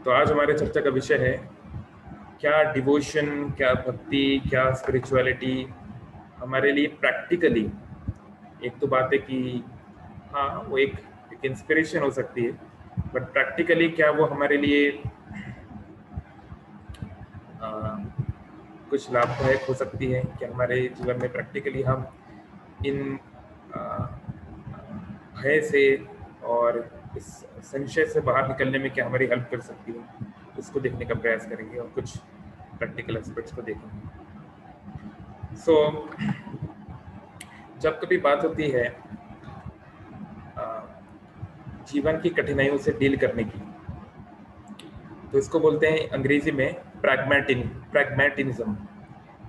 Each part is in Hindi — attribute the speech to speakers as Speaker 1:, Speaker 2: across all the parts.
Speaker 1: तो आज हमारे चर्चा का विषय है क्या डिवोशन, क्या भक्ति, क्या स्पिरिचुअलिटी हमारे लिए प्रैक्टिकली। एक तो बात है कि हाँ वो एक इंस्पिरेशन हो सकती है, बट प्रैक्टिकली क्या वो हमारे लिए आ, कुछ लाभदायक हो सकती है। क्या हमारे जीवन में प्रैक्टिकली हम इन आ, भय से और इस संशय से बाहर निकलने में क्या हमारी हेल्प कर सकती है, उसको देखने का प्रयास करेंगे और कुछ प्रैक्टिकल एस्पेक्ट्स को देखेंगे। सो जब कभी बात होती है आ, जीवन की कठिनाइयों से डील करने की, तो इसको बोलते हैं अंग्रेजी में प्रैग्मैटिज्म।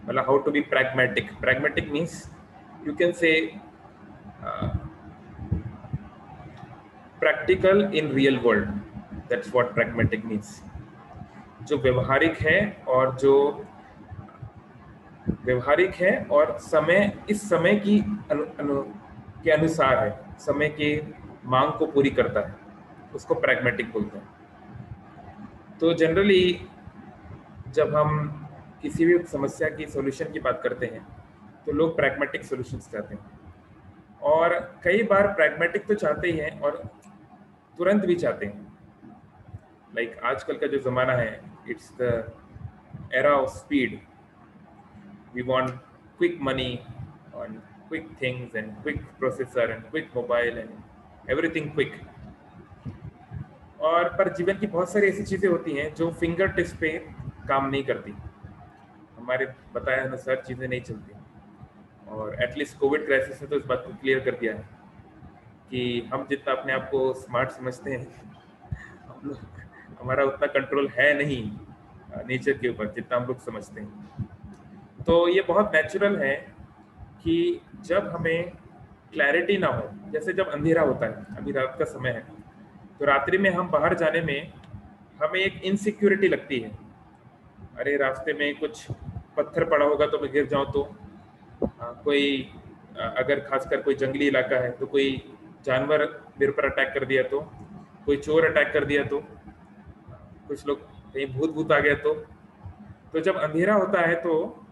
Speaker 1: मतलब how to be pragmatic. Pragmatic means you can say practical in real world. That's what pragmatic means. जो व्यवहारिक है और इस समय की के अनुसार है, समय के मांग को पूरी करता है, उसको प्रैग्मेटिक बोलते हैं। तो जनरली जब हम किसी भी समस्या की सॉल्यूशन की बात करते हैं तो लोग प्रैग्मेटिक सॉल्यूशंस चाहते हैं, और कई बार प्रैग्मेटिक तो चाहते ही हैं और तुरंत भी चाहते हैं। लाइक आजकल का जो ज़माना है, it's the era of speed. We want quick money and quick things and quick processor and quick mobile and everything quick। और पर जीवन की बहुत सारी ऐसी चीज़ें होती हैं जो फिंगर टिप्स पे काम नहीं करती, हमारे बताए अनुसार चीज़ें नहीं चलती। और एटलीस्ट कोविड क्राइसिस ने तो इस बात को क्लियर कर दिया है कि हम जितना अपने आप को स्मार्ट समझते हैं, हम लोग हमारा उतना कंट्रोल है नहीं नेचर के ऊपर जितना हम लोग समझते हैं। तो ये बहुत नेचुरल है कि जब हमें क्लैरिटी ना हो, जैसे जब अंधेरा होता है, अभी रात का समय है, तो रात्रि में हम बाहर जाने में हमें एक इनसिक्योरिटी लगती है। अरे रास्ते में कुछ पत्थर पड़ा होगा तो मैं गिर जाऊं तो, अगर खासकर कोई जंगली इलाका है तो कोई जानवर मेरे पर अटैक कर दिया तो, कोई चोर अटैक कर दिया तो, कुछ लोग कहीं भूत भूत आ गया तो जब अंधेरा होता है तो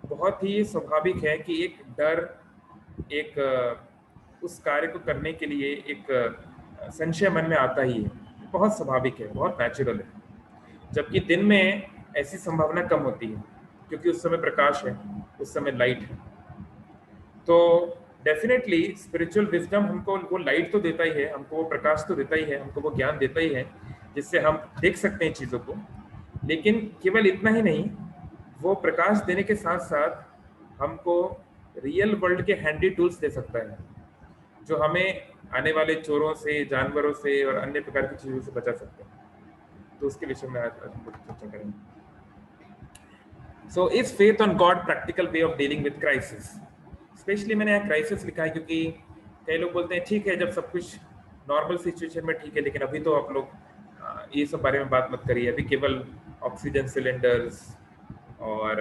Speaker 1: बहुत ही स्वाभाविक है कि एक डर, उस कार्य को करने के लिए एक संशय मन में आता ही है। बहुत स्वाभाविक है, बहुत नेचुरल है। जबकि दिन में ऐसी संभावना कम होती है क्योंकि उस समय प्रकाश है, उस समय लाइट है। तो डेफिनेटली स्पिरिचुअल विजडम हमको वो लाइट तो देता ही है, हमको वो प्रकाश तो देता ही है, हमको वो ज्ञान देता ही है जिससे हम देख सकते हैं चीज़ों को। लेकिन केवल इतना ही नहीं, वो प्रकाश देने के साथ साथ हमको रियल वर्ल्ड के हैंडी टूल्स दे सकता है जो हमें आने वाले चोरों से, जानवरों से और अन्य प्रकार की चीज़ों से बचा सकते हैं। तो उसके विषय में आज हम लोग चर्चा करेंगे। So is faith on God practical way of dealing with crisis. Specially मैंने यहाँ क्राइसिस लिखा है क्योंकि कई लोग बोलते हैं ठीक है जब सब कुछ नॉर्मल सिचुएशन में ठीक है, लेकिन अभी तो आप लोग ये सब बारे में बात मत करिए, अभी केवल ऑक्सीजन सिलेंडर्स और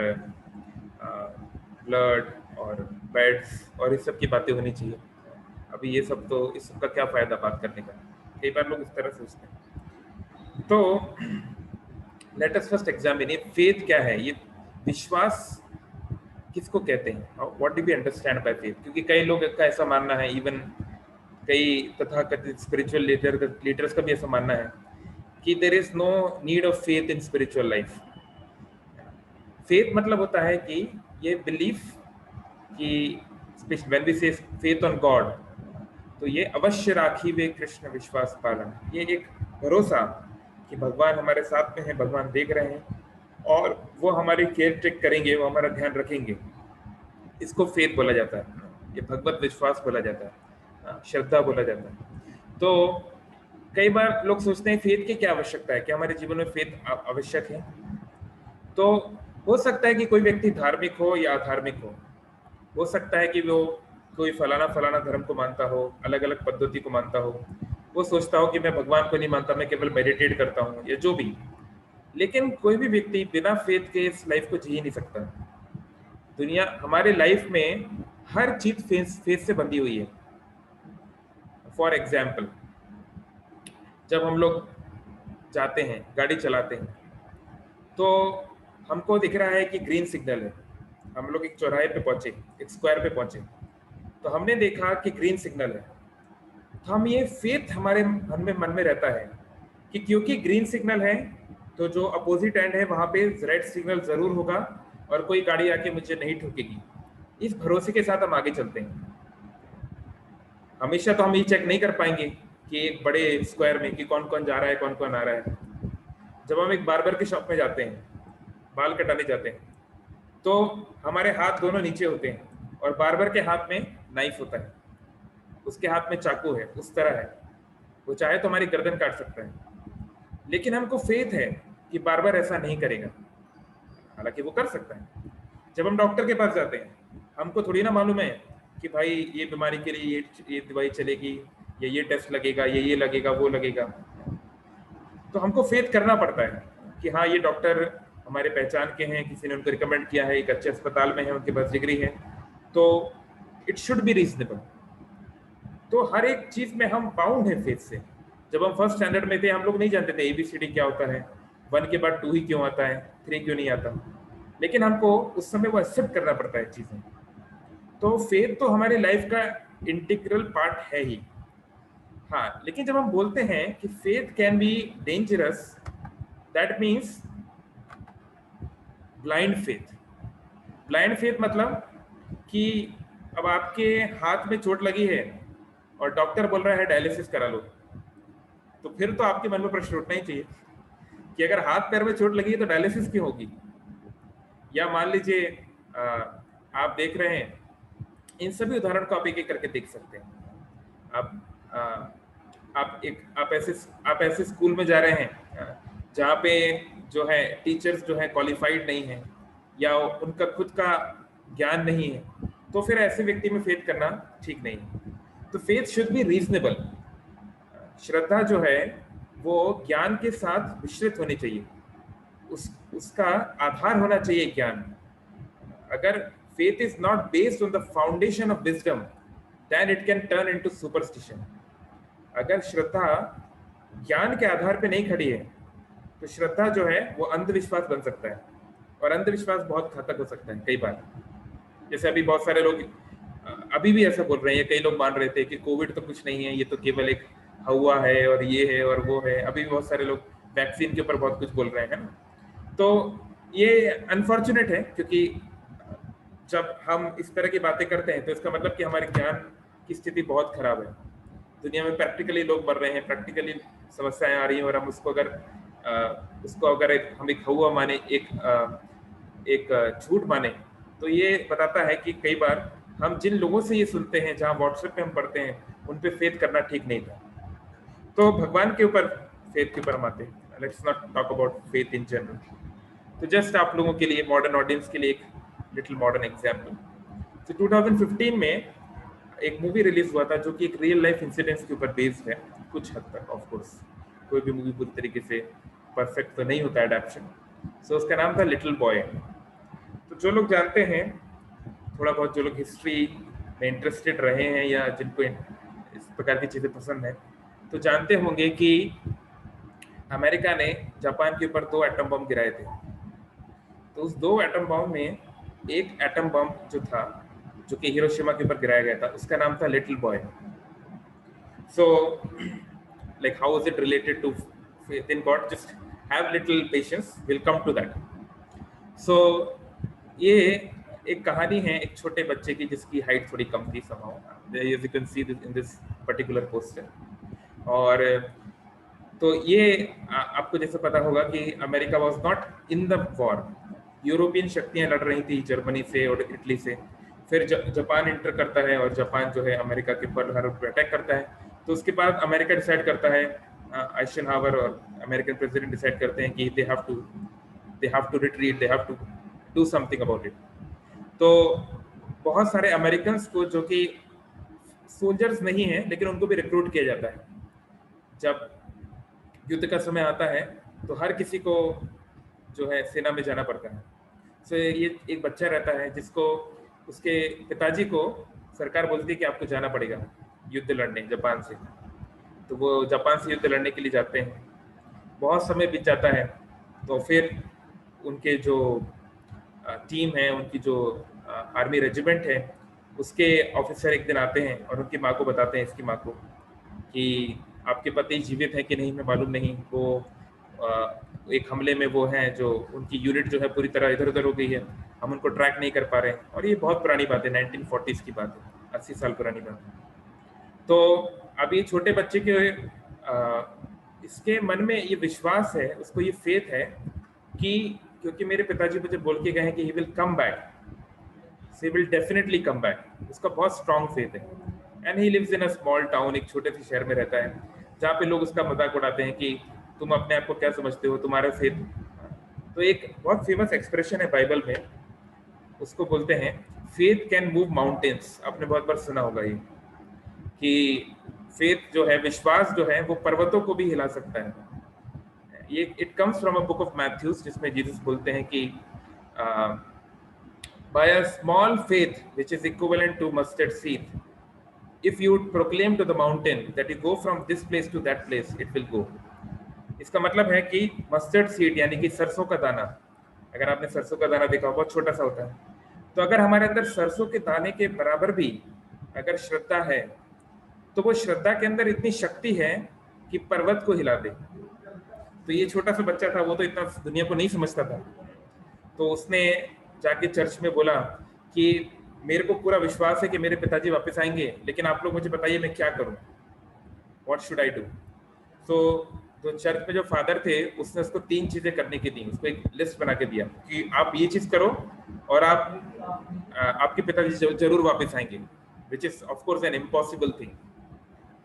Speaker 1: ब्लड और बेड्स और इस सब की बातें होनी चाहिए। अभी ये सब तो, इस सब का क्या फ़ायदा बात करने का। कई बार लोग इस तरह सोचते हैं। तो लेट अस फर्स्ट एग्जामिन ये फेथ क्या है, ये विश्वास किसको कहते हैं, what do we understand by faith. क्योंकि कई लोग का ऐसा मानना है, इवन कई तथाकथित स्पिरिचुअल लीडर्स का भी ऐसा मानना है कि there is no need of faith in spiritual life. Faith मतलब होता है कि ये बिलीफ कि when we say faith on God, तो ये अवश्य राखी वे कृष्ण विश्वास पालन, ये एक भरोसा कि भगवान हमारे साथ में है, भगवान देख रहे हैं और वो हमारी केयर टेक करेंगे, वो हमारा ध्यान रखेंगे। इसको फेथ बोला जाता है, ये भगवत विश्वास बोला जाता है, श्रद्धा बोला जाता है। तो कई बार लोग सोचते हैं फेथ की क्या आवश्यकता है, क्या हमारे जीवन में फेथ आवश्यक है। तो हो सकता है कि कोई व्यक्ति धार्मिक हो या अधार्मिक हो सकता है कि वो कोई फलाना धर्म को मानता हो, अलग अलग पद्धति को मानता हो, वो सोचता हो कि मैं भगवान को नहीं मानता, मैं केवल मेडिटेट करता हूँ या जो भी। लेकिन कोई भी व्यक्ति बिना फेथ के इस लाइफ को जी ही नहीं सकता। दुनिया, हमारे लाइफ में हर चीज फेथ से बंधी हुई है। फॉर एग्जाम्पल, जब हम लोग जाते हैं, गाड़ी चलाते हैं, तो हमको दिख रहा है कि ग्रीन सिग्नल है। हम लोग एक चौराहे पे पहुंचे, एक स्क्वायर पे पहुंचे, तो हमने देखा कि ग्रीन सिग्नल है। तो हम ये फेथ हमारे मन में रहता है कि क्योंकि ग्रीन सिग्नल है तो जो अपोजिट एंड है वहां पे रेड सिग्नल जरूर होगा और कोई गाड़ी आके मुझे नहीं ठोकेगी। इस भरोसे के साथ हम आगे चलते हैं। हमेशा तो हम ये चेक नहीं कर पाएंगे कि एक बड़े स्क्वायर में कि कौन कौन जा रहा है, कौन कौन आ रहा है। जब हम एक बार्बर के शॉप में जाते हैं, बाल कटाने जाते हैं, तो हमारे हाथ दोनों नीचे होते हैं और बार्बर के हाथ में नाइफ होता है, उसके हाथ में चाकू है, उस तरह है। वो चाहे तो हमारी गर्दन काट सकता है, लेकिन हमको फेथ है कि बार्बर ऐसा नहीं करेगा, हालांकि वो कर सकता है। जब हम डॉक्टर के पास जाते हैं, हमको थोड़ी ना मालूम है कि भाई ये बीमारी के लिए ये दवाई चलेगी, या ये टेस्ट लगेगा, ये लगेगा, वो लगेगा। तो हमको फेथ करना पड़ता है कि हाँ, ये डॉक्टर हमारे पहचान के हैं, किसी ने उनको रिकमेंड किया है, एक अच्छे अस्पताल में है, उनके पास डिग्री है, तो इट शुड बी रीजनेबल। तो हर एक चीज में हम बाउंड है फेथ से। जब हम फर्स्ट स्टैंडर्ड में थे, हम लोग नहीं जानते थे एबीसीडी क्या होता है, 1 के बाद 2 ही क्यों आता है, 3 क्यों नहीं आता, लेकिन हमको उस समय वो एक्सेप्ट करना पड़ता है चीजें। तो फेथ तो हमारी लाइफ का इंटीग्रल पार्ट है ही। हाँ, लेकिन जब हम बोलते हैं कि faith can be dangerous, that means blind faith. Blind faith मतलब कि अब आपके हाथ में चोट लगी है और डॉक्टर बोल रहा है डायलिसिस करा लो, तो फिर तो आपके मन में प्रश्न उठना ही चाहिए कि अगर हाथ पैर में चोट लगी है तो डायलिसिस क्यों होगी। या मान लीजिए आप देख रहे हैं, इन सभी उदाहरण को आप एक एक करके देख सकते हैं। आप आप ऐसे स्कूल में जा रहे हैं जहाँ पे जो है टीचर्स जो है क्वालिफाइड नहीं है, या उनका खुद का ज्ञान नहीं है, तो फिर ऐसे व्यक्ति में फेथ करना ठीक नहीं है। तो फेथ शुड बी रीजनेबल। श्रद्धा जो है वो ज्ञान के साथ मिश्रित होनी चाहिए, उसका आधार होना चाहिए ज्ञान। अगर faith is not based on the foundation of wisdom, then it can turn into superstition. अगर श्रद्धा ज्ञान के आधार पे नहीं खड़ी है, तो श्रद्धा जो है वो अंधविश्वास बन सकता है, और अंधविश्वास बहुत घातक हो सकता है कई बार। जैसे अभी बहुत सारे लोग अभी भी ऐसा बोल रहे हैं, कई लोग मान रहे थे कि कोविड तो कुछ नहीं है, ये तो केवल एक हवा है और ये है और वो है। अभी भी बहुत सारे लोग वैक्सीन के ऊपर बहुत कुछ बोल रहे हैं ना। तो ये अनफॉर्चुनेट है, क्योंकि जब हम इस तरह की बातें करते हैं तो इसका मतलब कि हमारे ज्ञान की स्थिति बहुत खराब है। दुनिया में प्रैक्टिकली लोग मर रहे हैं, प्रैक्टिकली समस्याएं आ रही हैं, और हम उसको अगर हम एक हवा माने, एक झूठ माने, तो ये बताता है कि कई बार हम जिन लोगों से ये सुनते हैं, जहाँ व्हाट्सएप पे हम पढ़ते हैं, उन पे फेथ करना ठीक नहीं था। तो भगवान के ऊपर, फेथ के ऊपर हम आते हैं। Let's not talk about faith in general. तो जस्ट आप लोगों के लिए, मॉडर्न ऑडियंस के लिए, एक लिटिल मॉडर्न एग्जाम्पल। तो 2015 में एक मूवी रिलीज हुआ था जो कि एक रियल लाइफ इंसिडेंट्स के ऊपर बेस्ड है, कुछ हद तक। ऑफ कोर्स कोई भी मूवी पूरी तरीके से परफेक्ट तो नहीं होता एडेप्शन। सो उसका नाम था लिटिल बॉय। तो जो लोग जानते हैं थोड़ा बहुत, जो लोग हिस्ट्री में इंटरेस्टेड रहे हैं या जिनको इस प्रकार की चीज़ें पसंद है, तो जानते होंगे कि अमेरिका ने जापान के ऊपर 2 एटम बम गिराए थे। तो उस 2 एटम बम में एक एटम बम जो था, जो कि हिरोशिमा के ऊपर गिराया गया था, उसका नाम था little boy. So like how is it related to faith in God? Just have little patience, will come to that. So ये एक कहानी है एक छोटे बच्चे की जिसकी हाइट थोड़ी कम थी somehow. As you can see this in this particular poster. और तो ये आपको जैसे पता होगा कि America was not in the war. European शक्तियां लड़ रही थी जर्मनी से और इटली से। फिर जापान इंटर करता है और जापान जो है अमेरिका के पर्ल हार्बर पर अटैक करता है। तो उसके बाद अमेरिका डिसाइड करता है, आइजनहावर और अमेरिकन प्रेसिडेंट डिसाइड करते हैं कि they have to retreat, they have to do something about it. तो बहुत सारे अमेरिकन्स को, जो कि सोल्जर्स नहीं हैं लेकिन उनको भी रिक्रूट किया जाता है। जब युद्ध का समय आता है तो हर किसी को जो है सेना में जाना पड़ता है। सो ये एक बच्चा रहता है जिसको उसके पिताजी को सरकार बोलती है कि आपको जाना पड़ेगा युद्ध लड़ने जापान से। तो वो जापान से युद्ध लड़ने के लिए जाते हैं। बहुत समय बीत जाता है, तो फिर उनके जो टीम है, उनकी जो आर्मी रेजिमेंट है, उसके ऑफिसर एक दिन आते हैं और उनकी माँ को बताते हैं, इसकी माँ को, कि आपके पति जीवित हैं कि नहीं हमें मालूम नहीं, वो एक हमले में वो हैं, जो उनकी यूनिट जो है पूरी तरह इधर उधर हो गई है, हम उनको ट्रैक नहीं कर पा रहे हैं। और ये बहुत पुरानी बात है, 1940s की बात है, 80 साल पुरानी बात है। तो अब ये छोटे बच्चे के इसके मन में ये विश्वास है, उसको ये फेथ है कि क्योंकि मेरे पिताजी मुझे बोल के गए हैं कि he will come back, he will definitely come back, उसका बहुत स्ट्रांग फेथ है। And he lives in a small town, एक छोटे से शहर में रहता है, जहाँ पे लोग उसका मजाक उड़ाते हैं कि तुम अपने आप को क्या समझते हो, तुम्हारा फेथ। तो एक बहुत फेमस एक्सप्रेशन है बाइबल में, उसको बोलते हैं फेथ कैन मूव माउंटेन्स। आपने बहुत बार सुना होगा ये, कि फेथ जो है, विश्वास जो है, वो पर्वतों को भी हिला सकता है। ये it comes from a book of Matthews, जिसमें जीसस बोलते हैं कि by a small faith which is equivalent to mustard seed, if you would proclaim to the mountain that you go from this place to that place, it will go. इसका मतलब है कि मस्टर्ड सीड यानी कि सरसों का दाना, अगर आपने सरसों का दाना देखा, बहुत छोटा सा होता है, तो अगर हमारे अंदर सरसों के दाने के बराबर भी अगर श्रद्धा है, तो वो श्रद्धा के अंदर इतनी शक्ति है कि पर्वत को हिला दे। तो ये छोटा सा बच्चा था, वो तो इतना दुनिया को नहीं समझता था, तो उसने जाके चर्च में बोला कि मेरे को पूरा विश्वास है कि मेरे पिताजी वापस आएंगे, लेकिन आप लोग मुझे बताइए मैं क्या करूं, व्हाट शुड आई डू। तो जो चर्च में जो फादर थे, उसने उसको 3 चीजें करने की दी, उसको एक लिस्ट बना के दिया कि आप ये चीज करो और आपके पिताजी जरूर वापस आएंगे, which is of course an impossible thing.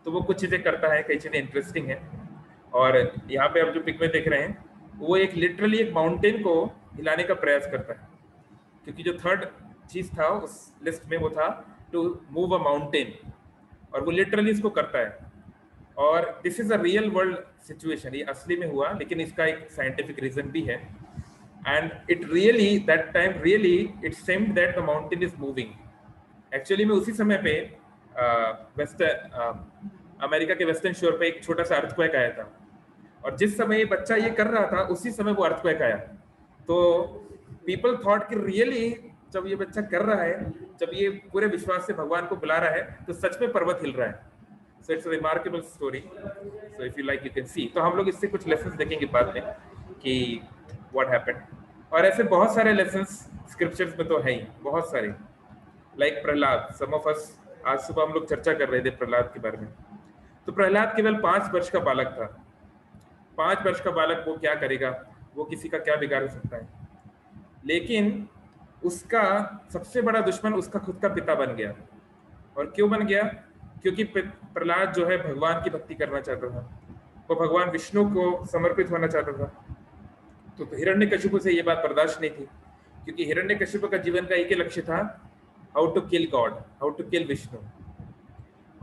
Speaker 1: तो वो कुछ चीजें करता है, कई चीजें इंटरेस्टिंग है। और यहाँ पे आप जो पिक में देख रहे हैं, वो एक लिटरली एक माउंटेन को हिलाने का प्रयास करता है, क्योंकि जो थर्ड चीज था उस लिस्ट में वो था टू मूव अ माउंटेन, और वो लिटरली इसको करता है। और this is a real world situation, ये असली में हुआ, लेकिन इसका एक साइंटिफिक रीजन भी है। And it really that time really it सेम्ड that the mountain is moving. Actually में उसी समय पे अमेरिका के वेस्टर्न शोर पे एक छोटा सा अर्थक्वेक आया था, और जिस समय ये बच्चा ये कर रहा था, उसी समय वो अर्थक्वेक आया। तो पीपल थॉट कि रियली जब ये बच्चा कर रहा है, जब ये पूरे विश्वास से भगवान को बुला रहा है, तो सच में पर्वत हिल रहा है। So it's a remarkable story, so if you like you can see. तो हम लोग इससे कुछ लेसन्स देखेंगे बाद में कि व्हाट हैपेंड। और ऐसे बहुत सारे लेसन्स स्क्रिप्चर्स में तो है ही, बहुत सारे, like Prahlad. Some of us, आज सुबह हम लोग चर्चा कर रहे थे प्रहलाद के बारे में। तो प्रहलाद केवल 5 वर्ष का बालक था। 5 वर्ष का बालक वो क्या करेगा, वो किसी का क्या बिगाड़ सकता है, लेकिन उसका सबसे बड़ा दुश्मन उसका खुद का पिता बन गया। और क्यों बन गया? क्योंकि प्रहलाद जो है भगवान की भक्ति करना चाहता था, वो भगवान विष्णु को समर्पित होना चाहता था। तो हिरण्यकशिपु से ये बात बर्दाश्त नहीं थी, क्योंकि हिरण्यकशिपु का जीवन का एक ही लक्ष्य था, how to kill God, how to kill Vishnu.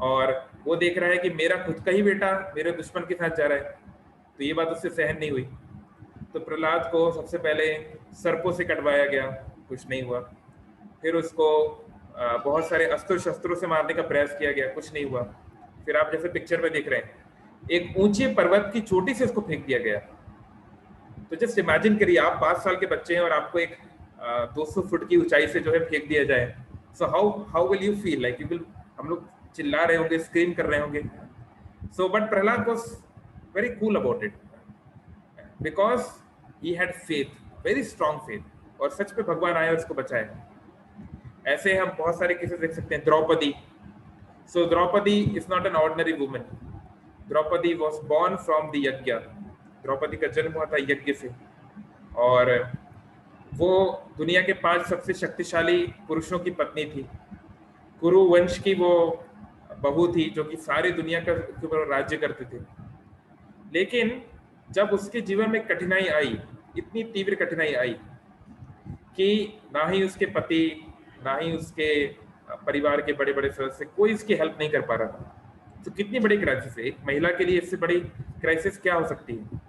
Speaker 1: और वो देख रहा है कि मेरा खुद का ही बेटा मेरे दुश्मन के साथ जा रहा है, तो ये बात उससे सहन नहीं हुई। तो प्रहलाद को सबसे पहले सर्पों से कटवाया गया, कुछ नहीं हुआ। फिर उसको बहुत सारे अस्त्र शस्त्रों से मारने का प्रयास किया गया, कुछ नहीं हुआ। फिर आप जैसे पिक्चर में देख रहे हैं, एक ऊंचे पर्वत की चोटी से उसको फेंक दिया गया। तो जस्ट इमेजिन करिए, आप 5 साल के बच्चे हैं और आपको एक 200 फुट की ऊंचाई से जो है फेंक दिया जाए। So how will you feel? Like you will, हम लोग चिल्ला रहे होंगे, स्क्रीम कर रहे होंगे। So but Prahlad was very cool about it, because he had faith, very strong faith, और सच में भगवान आया और उसको बचाया। ऐसे हम बहुत सारे केसेस देख सकते हैं। Draupadi, so Draupadi is not an ordinary woman. Draupadi was born from the yagya. Draupadi का जन्म हुआ था यज्ञ से, और वो दुनिया के 5 सबसे शक्तिशाली पुरुषों की पत्नी थी। कुरु वंश की वो बहू थी, जो कि सारी दुनिया का ऊपर राज्य करते थे। लेकिन जब उसके जीवन में कठिनाई आई, इतनी तीव्र कठिनाई आई कि ना ही उसके पति, ना ही उसके परिवार के बड़े बड़े सदस्य, कोई इसकी हेल्प नहीं कर पा रहा था। तो कितनी बड़ी क्राइसिस है एक महिला के लिए, इससे बड़ी क्राइसिस क्या हो सकती है?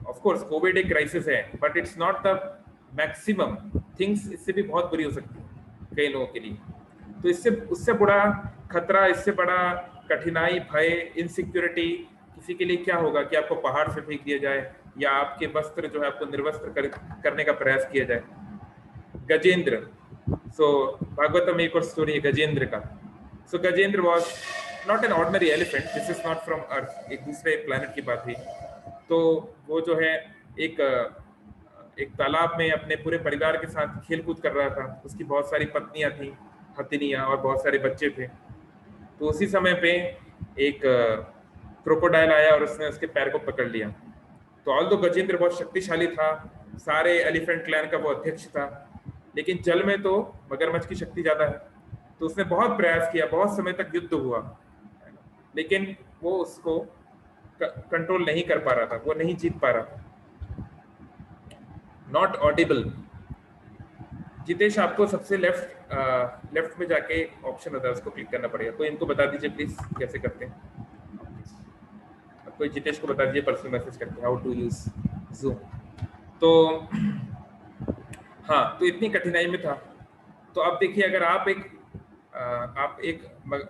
Speaker 1: ऑफ कोर्स कोविड एक क्राइसिस है, but it's not the maximum things, इससे भी बहुत बुरी हो सकती है कई लोगों के लिए। तो इससे उससे बड़ा खतरा, इससे बड़ा कठिनाई, भय, इनसिक्योरिटी किसी के लिए क्या होगा कि आपको पहाड़ से फेंक दिया जाए या आपके वस्त्र जो है आपको निर्वस्त्र करने का प्रयास किया जाए। गजेंद्र, सो भागवतम में एक और स्टोरी है गजेंद्र का। So Gajendra was not an ordinary elephant, this is not from earth, एक दूसरे प्लैनेट की बात हुई। तो वो जो है एक एक तालाब में अपने पूरे परिवार के साथ खेल कूद कर रहा था। उसकी बहुत सारी पत्नियां थी, हथिनियां, और बहुत सारे बच्चे थे। तो उसी समय पे एक क्रोकोडाइल आया और उसने उसके पैर को पकड़ लिया। तो ऑल दो गजेंद्र बहुत शक्तिशाली था, सारे एलिफेंट क्लैन का वो अध्यक्ष था, लेकिन जल में तो मगरमच्छ की शक्ति ज्यादा है। तो उसने बहुत प्रयास किया, बहुत समय तक युद्ध हुआ, लेकिन वो उसको कंट्रोल नहीं कर पा रहा था, वो नहीं जीत पा रहा था। Not Audible. जितेश, आपको सबसे लेफ्ट में जाके ऑप्शन होता है, उसको क्लिक करना पड़ेगा। कोई इनको बता दीजिए प्लीज कैसे करते हैं। कोई जितेश को बता दीजिए पर्सनल मैसेज करके हाउ टू यूज जूम। तो हाँ, तो इतनी कठिनाई में था। तो अब देखिए, अगर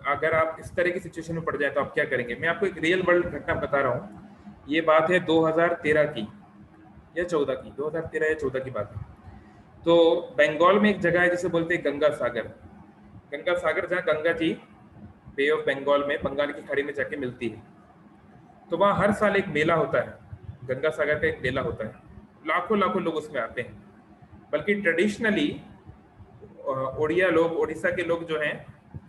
Speaker 1: अगर आप इस तरह की सिचुएशन में पड़ जाए तो आप क्या करेंगे। मैं आपको एक रियल वर्ल्ड घटना बता रहा हूँ। ये बात है 2013 की या 14 की, 2013 या 14 की बात है। तो बंगाल में एक जगह है जिसे बोलते हैं गंगा सागर। गंगा सागर, जहाँ गंगा जी बे ऑफ बंगाल में, बंगाल की खाड़ी में जाके मिलती है। तो वहाँ हर साल एक मेला होता है, गंगा सागर का एक मेला होता है। लाखों लाखों लोग उसमें आते हैं। बल्कि ट्रेडिशनली उड़ीसा के लोग जो हैं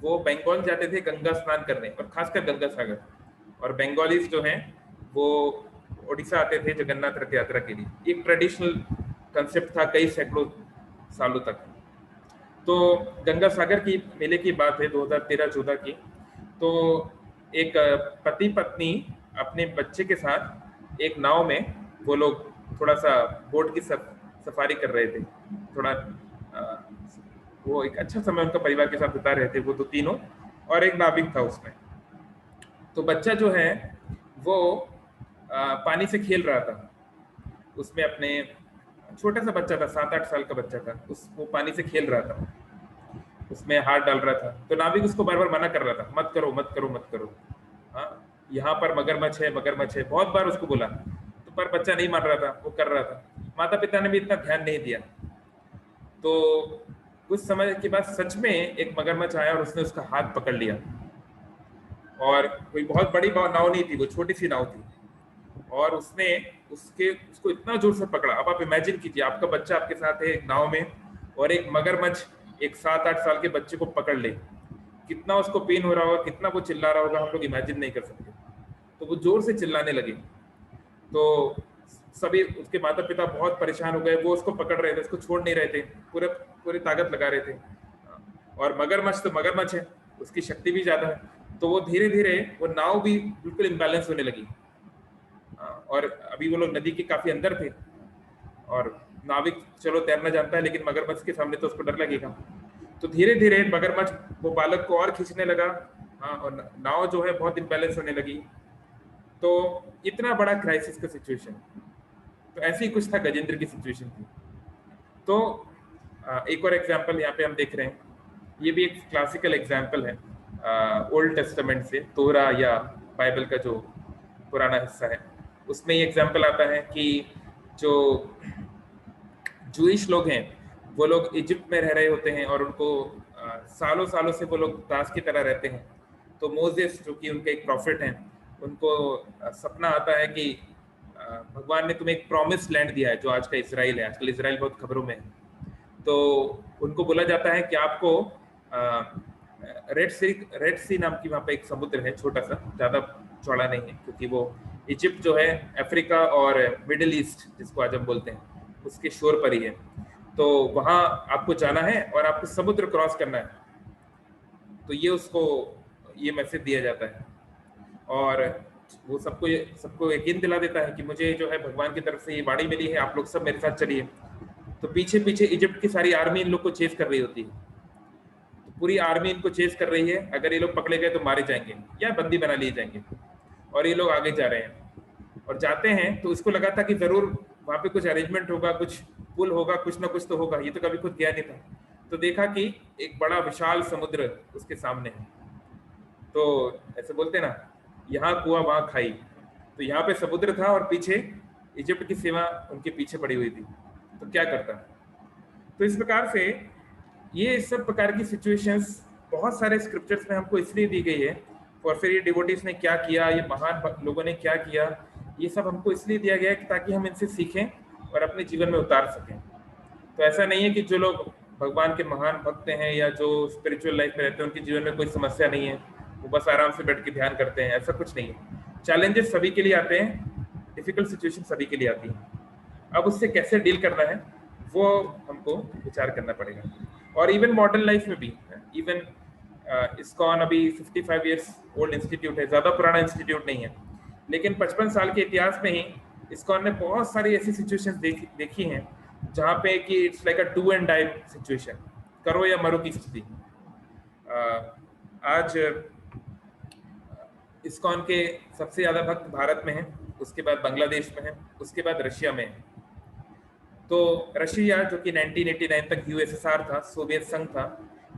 Speaker 1: वो बंगाल जाते थे गंगा स्नान करने, और खासकर गंगा सागर। और बंगालीज जो हैं वो उड़ीसा आते थे जगन्नाथ रथ यात्रा के लिए। एक ट्रेडिशनल कंसेप्ट था कई सैकड़ों सालों तक। तो गंगा सागर की मेले की बात है 2013-14 की। तो एक पति पत्नी अपने बच्चे के साथ एक नाव में, वो लोग थोड़ा सा बोट की सफारी कर रहे थे। थोड़ा वो एक अच्छा समय उनका परिवार के साथ बिता रहे थे, वो तो तीनों, और एक नाविक था उसमें। तो बच्चा जो है वो पानी से खेल रहा था उसमें, अपने छोटा सा बच्चा था, 7-8 साल का बच्चा था, वो पानी से खेल रहा था, उसमें हाथ डाल रहा था। तो नाविक उसको बार बार मना कर रहा था, मत करो मत करो मत करो, हाँ यहाँ पर मगरमच्छ है मगरमच्छ है, बहुत बार उसको बोला। तो पर बच्चा नहीं मान रहा था, वो कर रहा था। माता पिता ने भी इतना ध्यान नहीं दिया। तो कुछ समय के बाद सच में एक मगरमच्छ आया और उसने उसका हाथ पकड़ लिया। और कोई बहुत बड़ी नाव नहीं थी, वो छोटी सी नाव थी, और उसने उसको इतना जोर से पकड़ा। अब आप इमेजिन कीजिए, आपका बच्चा आपके साथ है एक नाव में, और एक मगरमच्छ एक 7-8 साल के बच्चे को पकड़ ले, कितना उसको पेन हो रहा होगा, कितना वो चिल्ला रहा होगा, हम लोग इमेजिन नहीं कर सकते। तो वो जोर से चिल्लाने लगे। तो सभी उसके माता पिता बहुत परेशान हो गए, वो उसको पकड़ रहे थे, उसको छोड़ नहीं रहे थे, पूरी ताकत लगा रहे थे। और मगरमच्छ तो मगरमच्छ है, उसकी शक्ति भी ज्यादा है। तो वो धीरे धीरे वो नाव भी बिल्कुल इम्बैलेंस होने लगी। और अभी वो लोग नदी के काफी अंदर थे, और नाविक चलो तैरना जानता है, लेकिन मगरमच्छ के सामने तो उसको डर लगेगा। तो धीरे धीरे मगरमच्छ वो बालक को और खींचने लगा, हाँ, और नाव जो है बहुत इम्बैलेंस होने लगी। तो इतना बड़ा क्राइसिस का सिचुएशन। तो ऐसे ही कुछ था गजेंद्र की सिचुएशन थी। तो एक और एग्जाम्पल यहाँ पे हम देख रहे हैं, ये भी एक क्लासिकल एग्जाम्पल है ओल्ड टेस्टामेंट से, तोरा या बाइबल का जो पुराना हिस्सा है, उसमें ये एग्जाम्पल आता है कि जो जूइश लोग हैं वो लोग इजिप्ट में रह रहे होते हैं, और उनको सालों सालों से वो लोग दास की तरह रहते हैं। तो मोजेस जो कि उनके एक प्रॉफिट हैं, उनको सपना आता है कि भगवान ने तुम्हें एक प्रॉमिस लैंड दिया है, जो आज का इसराइल है। आजकल इसराइल बहुत खबरों में है। तो उनको बोला जाता है कि आपको रेड सी नाम की वहाँ पे एक समुद्र है, छोटा सा, ज्यादा चौड़ा नहीं है, क्योंकि वो इजिप्ट जो है अफ्रीका और मिडिल ईस्ट जिसको आज हम बोलते हैं उसके शोर पर ही है। तो वहां आपको जाना है और आपको समुद्र क्रॉस करना है। तो ये उसको ये मैसेज दिया जाता है, और वो सबको यकीन दिला देता है कि मुझे जो है भगवान की तरफ से ये वाणी मिली है, आप लोग सब मेरे साथ चलिए। तो पीछे पीछे इजिप्ट की सारी आर्मी इन लोग को चेस कर रही होती है। तो पूरी आर्मी इनको चेस कर रही है, अगर ये लोग पकड़े गए तो मारे जाएंगे या बंदी बना लिए जाएंगे। और ये लोग आगे जा रहे हैं, और जाते हैं तो इसको लगा था कि जरूर वहां पे कुछ अरेंजमेंट होगा, कुछ पुल होगा, कुछ ना कुछ तो होगा। ये तो कभी खुद गया नहीं था। तो देखा कि एक बड़ा विशाल समुद्र उसके सामने है। तो ऐसे बोलते ना, यहाँ कुआ वहां खाई। तो यहाँ पे समुद्र था और पीछे इजिप्ट की सीमा उनके पीछे पड़ी हुई थी, तो क्या करता। तो इस प्रकार से ये सब प्रकार की सिचुएशंस बहुत सारे स्क्रिप्चर्स में हमको इसलिए दी गई है, और फिर ये डिवोटीज ने क्या किया, ये महान लोगों ने क्या किया, ये सब हमको इसलिए दिया गया है कि ताकि हम इनसे सीखें और अपने जीवन में उतार सकें। तो ऐसा नहीं है कि जो लोग भगवान के महान भक्त हैं या जो स्पिरिचुअल लाइफ में रहते हैं उनके जीवन में कोई समस्या नहीं है, वो बस आराम से बैठ के ध्यान करते हैं, ऐसा कुछ नहीं है। चैलेंजेस सभी के लिए आते हैं, डिफिकल्ट सिचुएशन सभी के लिए आती है। अब उससे कैसे डील करना है वो हमको विचार करना पड़ेगा। और इवन मॉडर्न लाइफ में भी, इवन इस्कॉन अभी 55 इयर्स ओल्ड इंस्टीट्यूट है, ज़्यादा पुराना इंस्टीट्यूट नहीं है, लेकिन 55 साल के इतिहास में ही इस्कॉन ने बहुत सारी ऐसी सिचुएशंस देखी हैं जहाँ पे कि it's like a do and die situation, करो या मरो की स्थिति। आज इस्कॉन के सबसे ज़्यादा भक्त भारत में हैं, उसके बाद बांग्लादेश में है, उसके बाद रशिया में है। तो रशिया जो कि 1989 तक यूएसएसआर था, सोवियत संघ था,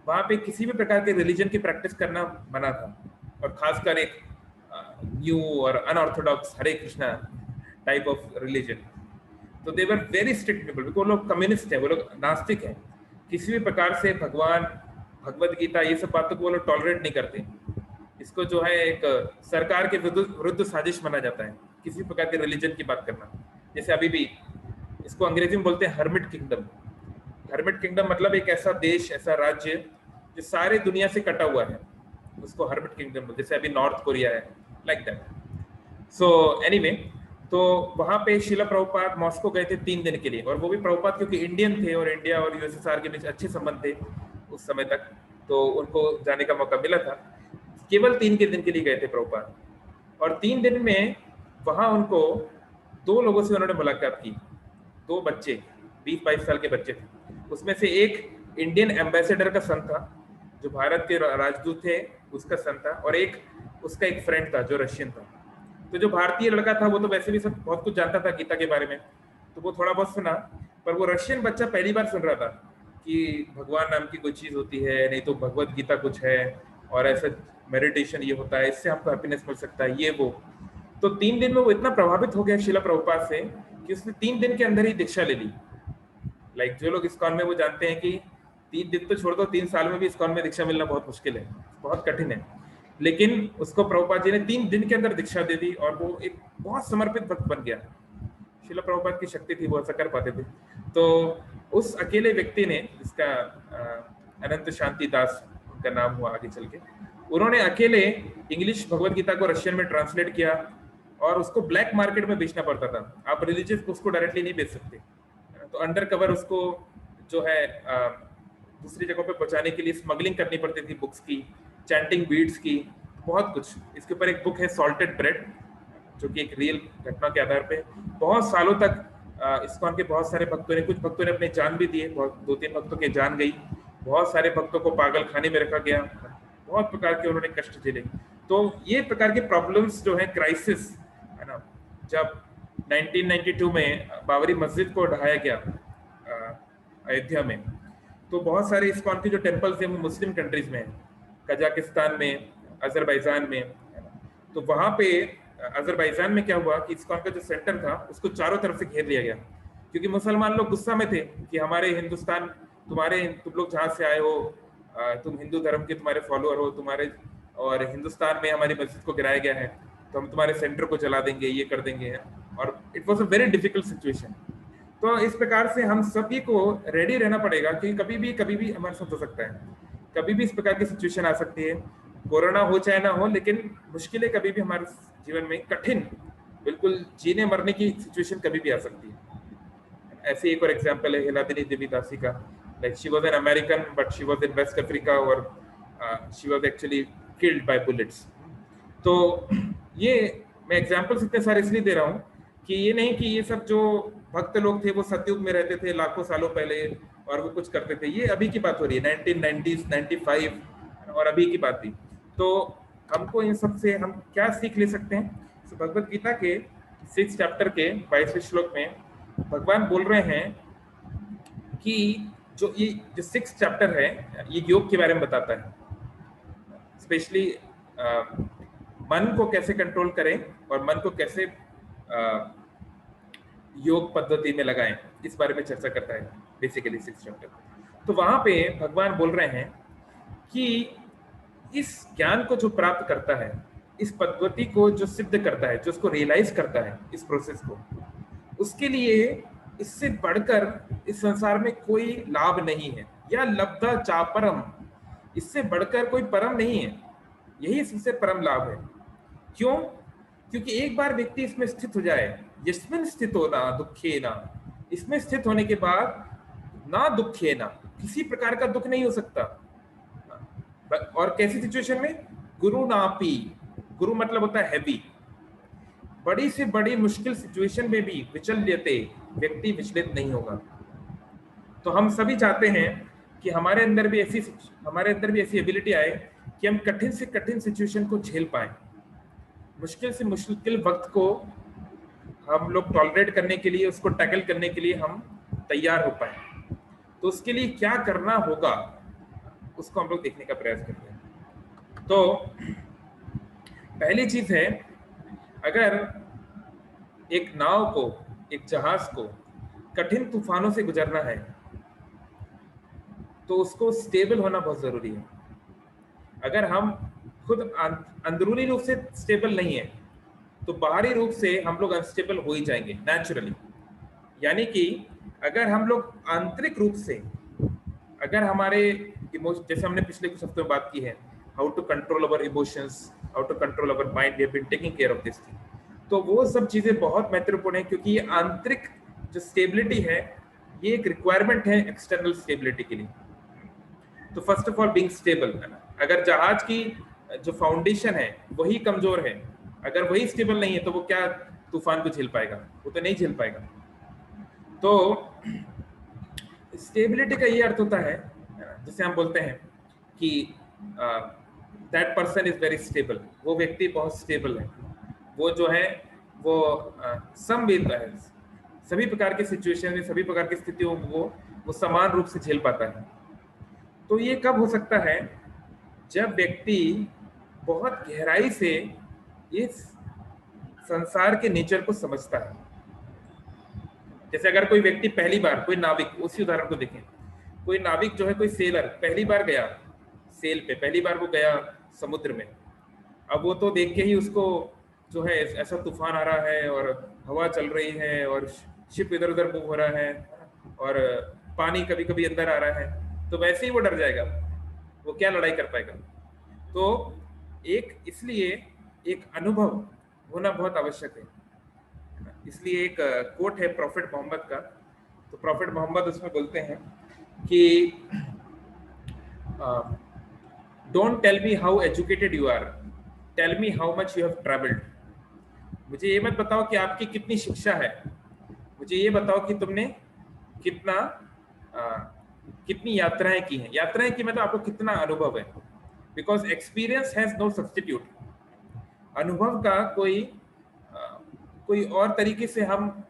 Speaker 1: वहाँ पे किसी भी प्रकार के रिलीजन की प्रैक्टिस करना मना था, और खासकर एक न्यू और unorthodox Hare Krishna type of religion. तो दे वर वेरी स्ट्रिक्ट पीपल, वो लोग कम्युनिस्ट हैं, वो लोग नास्तिक हैं, किसी भी प्रकार से भगवान, भगवद गीता, ये सब बातों को वो लोग टॉलरेट नहीं करते। इसको जो है एक सरकार के विरुद्ध साजिश माना जाता है किसी प्रकार के रिलीजन की बात करना। जैसे अभी भी इसको अंग्रेजी में बोलते हैं हर्मिट किंगडम। हर्मिट किंगडम मतलब एक ऐसा देश, ऐसा राज्य जो सारे दुनिया से कटा हुआ है, उसको हर्मिट किंगडम, जैसे अभी नॉर्थ कोरिया है, लाइक दैट। सो एनीवे, तो वहां पे शिला प्रभुपाद मॉस्को गए थे 3 दिन के लिए, और वो भी प्रभुपाद क्योंकि इंडियन थे और इंडिया और यूएसएसआर के बीच अच्छे संबंध थे उस समय तक, तो उनको जाने का मौका मिला था। केवल 3 के दिन के लिए गए थे प्रभुपाद, और 3 दिन में वहां उनको 2 लोगों से उन्होंने मुलाकात की, 2 बच्चे, 20-22 साल के बच्चे थे। उसमें से एक इंडियन एम्बेसडर का सन था, जो भारत के राजदूत थे उसका सन था, और एक उसका एक फ्रेंड था जो रशियन था। तो जो भारतीय लड़का था वो तो वैसे भी सब बहुत कुछ जानता था गीता के बारे में, तो वो थोड़ा बहुत सुना, पर वो रशियन बच्चा पहली बार सुन रहा था कि भगवान नाम की कोई चीज होती है, नहीं तो भगवत गीता कुछ है, और ऐसा मेडिटेशन ये होता है, इससे आपको हैप्पीनेस मिल सकता है, ये वो। तो 3 दिन में वो इतना प्रभावित हो गया शिला प्रभुपाद से कि उसने 3 दिन के अंदर ही दीक्षा ले ली। लाइक जो लोग इस्कॉन में, वो जानते हैं कि 3 दिन तो छोड़ दो, 3 साल में भी इस्कॉन में दीक्षा मिलना बहुत मुश्किल है, बहुत कठिन है, लेकिन उसको प्रभुपाद जी ने 3 दिन के अंदर दीक्षा दे दी, और वो एक बहुत समर्पित भक्त बन गया। शिला प्रभुपाद की शक्ति थी, वो ऐसा कर पाते थे। तो उस अकेले व्यक्ति ने, जिसका अनंत शांति दास उनका नाम हुआ आगे चल के, उन्होंने अकेले इंग्लिश भगवत गीता को रशियन में ट्रांसलेट किया, और उसको ब्लैक मार्केट में बेचना पड़ता था। आप रिलीजियस उसको डायरेक्टली नहीं बेच सकते, तो अंडर कवर उसको जो है दूसरी जगहों पे पहुंचाने के लिए स्मगलिंग करनी पड़ती थी, बुक्स की, चैंटिंग बीड्स की, बहुत कुछ। इसके ऊपर एक बुक है सॉल्टेड ब्रेड, जो कि एक रियल घटना के आधार पे बहुत सालों तक इस्कॉन के बहुत सारे भक्तों ने, कुछ भक्तों ने अपने जान भी दिए, बहुत 2-3 भक्तों के जान गई, बहुत सारे भक्तों को पागल खाने में रखा गया, बहुत प्रकार के उन्होंने कष्ट झेले। तो ये प्रकार के प्रॉब्लम्स जो है, क्राइसिस है ना, जब 1992 में बाबरी मस्जिद को ढहाया गया अयोध्या में, तो बहुत सारे इस्कॉन के जो टेम्पल्स हैं वो मुस्लिम कंट्रीज में, कजाकिस्तान में, अजरबैजान में, तो वहाँ पे अजरबैजान में क्या हुआ कि इस्कॉन का जो सेंटर था उसको चारों तरफ से घेर लिया गया, क्योंकि मुसलमान लोग गुस्सा में थे कि हमारे हिंदुस्तान, तुम लोग जहाँ से आए हो, तुम हिंदू धर्म के तुम्हारे फॉलोअर हो, तुम्हारे, और हिंदुस्तान में हमारी मस्जिद को गिराया गया है, तो हम तुम्हारे सेंटर को जला देंगे, ये कर देंगे, और it was a very difficult situation. तो इस प्रकार से हम सभी को रेडी रहना पड़ेगा कि कभी भी हमारे साथ हो सकता है, कभी भी इस प्रकार की सिचुएशन आ सकती है, कोरोना हो चाहे ना हो, लेकिन मुश्किलें कभी भी हमारे जीवन में, कठिन, बिल्कुल जीने मरने की सिचुएशन कभी भी आ सकती है। ऐसे एक और एग्जांपल है हिलादिनी देवी दासी का। Like she was an American but she was in West Africa, और she was actually killed by bullets. तो ये मैं एग्जांपल्स इतने सारे इसलिए दे रहा हूँ कि ये नहीं कि ये सब जो भक्त लोग थे वो सतयुग में रहते थे लाखों सालों पहले और वो कुछ करते थे, ये अभी की बात हो रही है, 1990s 95 और अभी की बात थी। तो हमको इन सब से हम क्या सीख ले सकते हैं? तो भगवत गीता के 6 चैप्टर के 22वें श्लोक में भगवान बोल रहे हैं कि जो 6 चैप्टर है ये योग के बारे में बताता है, स्पेशली मन को कैसे कंट्रोल करें और मन को कैसे योग पद्धति में लगाएं, इस बारे में चर्चा करता है बेसिकली 6th चैप्टर। तो वहां पे भगवान बोल रहे हैं कि इस ज्ञान को जो प्राप्त करता है, इस पद्धति को जो सिद्ध करता है, जो उसको रियलाइज करता है, इस प्रोसेस को, उसके लिए इससे बढ़कर इस संसार में कोई लाभ नहीं है, या लब्धा चापरम, इससे बढ़कर कोई परम नहीं है, यही सबसे परम लाभ है। क्यों? क्योंकि एक बार व्यक्ति इसमें स्थित हो जाए, यस्मिन स्थित होना दुखे ना, इसमें स्थित होने के बाद ना दुखे ना, किसी प्रकार का दुख नहीं हो सकता। और कैसी सिचुएशन में? गुरु नापी, गुरु मतलब होता है हैवी, बड़ी से बड़ी मुश्किल सिचुएशन में भी विचल्यते, व्यक्ति विचलित नहीं होगा। तो हम सभी चाहते हैं कि हमारे अंदर भी ऐसी एबिलिटी आए कि हम कठिन से कठिन सिचुएशन को झेल पाए, मुश्किल से मुश्किल वक्त को हम लोग टॉलरेट करने के लिए, उसको टैकल करने के लिए हम तैयार हो पाए। तो उसके लिए क्या करना होगा, उसको हम लोग देखने का प्रयास करते हैं। तो पहली चीज है, अगर एक नाव को, एक जहाज को कठिन तूफानों से गुजरना है तो उसको स्टेबल होना बहुत जरूरी है। अगर हम खुद अंदरूनी रूप से स्टेबल नहीं है तो बाहरी रूप से हम लोग अनस्टेबल हो ही जाएंगे नेचुरली। यानी कि अगर हम लोग आंतरिक रूप से, अगर हमारे इमोशन, जैसे हमने पिछले कुछ हफ्तों में बात की है, how to control our emotions, how to control our mind, we have been taking care of this thing, तो वो सब चीजें बहुत महत्वपूर्ण है, क्योंकि ये आंतरिक जो स्टेबिलिटी है, ये एक रिक्वायरमेंट है एक्सटर्नल स्टेबिलिटी के लिए। तो first of all being stable, अगर जहाज की जो फाउंडेशन है वही कमजोर है, अगर वही स्टेबल नहीं है तो वो क्या तूफान को झेल पाएगा? वो तो नहीं झेल पाएगा। तो स्टेबिलिटी का ये अर्थ होता है, जैसे हम बोलते हैं कि that person is very stable, वो व्यक्ति बहुत स्टेबल है, वो जो है वो समवेद है, सभी प्रकार के सिचुएशन में, सभी प्रकार की स्थितियों को वो समान रूप से झेल पाता है। तो ये कब हो सकता है? जब व्यक्ति बहुत गहराई से इस संसार के नेचर को समझता है। जैसे अगर कोई व्यक्ति पहली बार, कोई नाविक, उसी उदाहरण को देखें, कोई नाविक जो है, कोई सेलर पहली बार गया सेल पे, पहली बार वो गया समुद्र में, अब वो तो देख के ही उसको जो है ऐसा तूफान आ रहा है और हवा चल रही है और शिप इधर उधर मूव हो रहा है और पानी कभी कभी अंदर आ रहा है, तो वैसे ही वो डर जाएगा, वो क्या लड़ाई कर पाएगा? तो इसलिए एक अनुभव होना बहुत आवश्यक है। इसलिए एक कोट है प्रॉफिट मोहम्मद का, तो प्रॉफिट मोहम्मद उसमें बोलते हैं कि don't tell me how educated you are, tell me how much you have travelled. मुझे ये मत बताओ कि आपकी कितनी शिक्षा है, मुझे ये बताओ कि तुमने कितनी यात्राएं की हैं। यात्राएं की मतलब आपको कितना अनुभव है, because experience has no substitute. अनुभव का कोई और तरीके से हम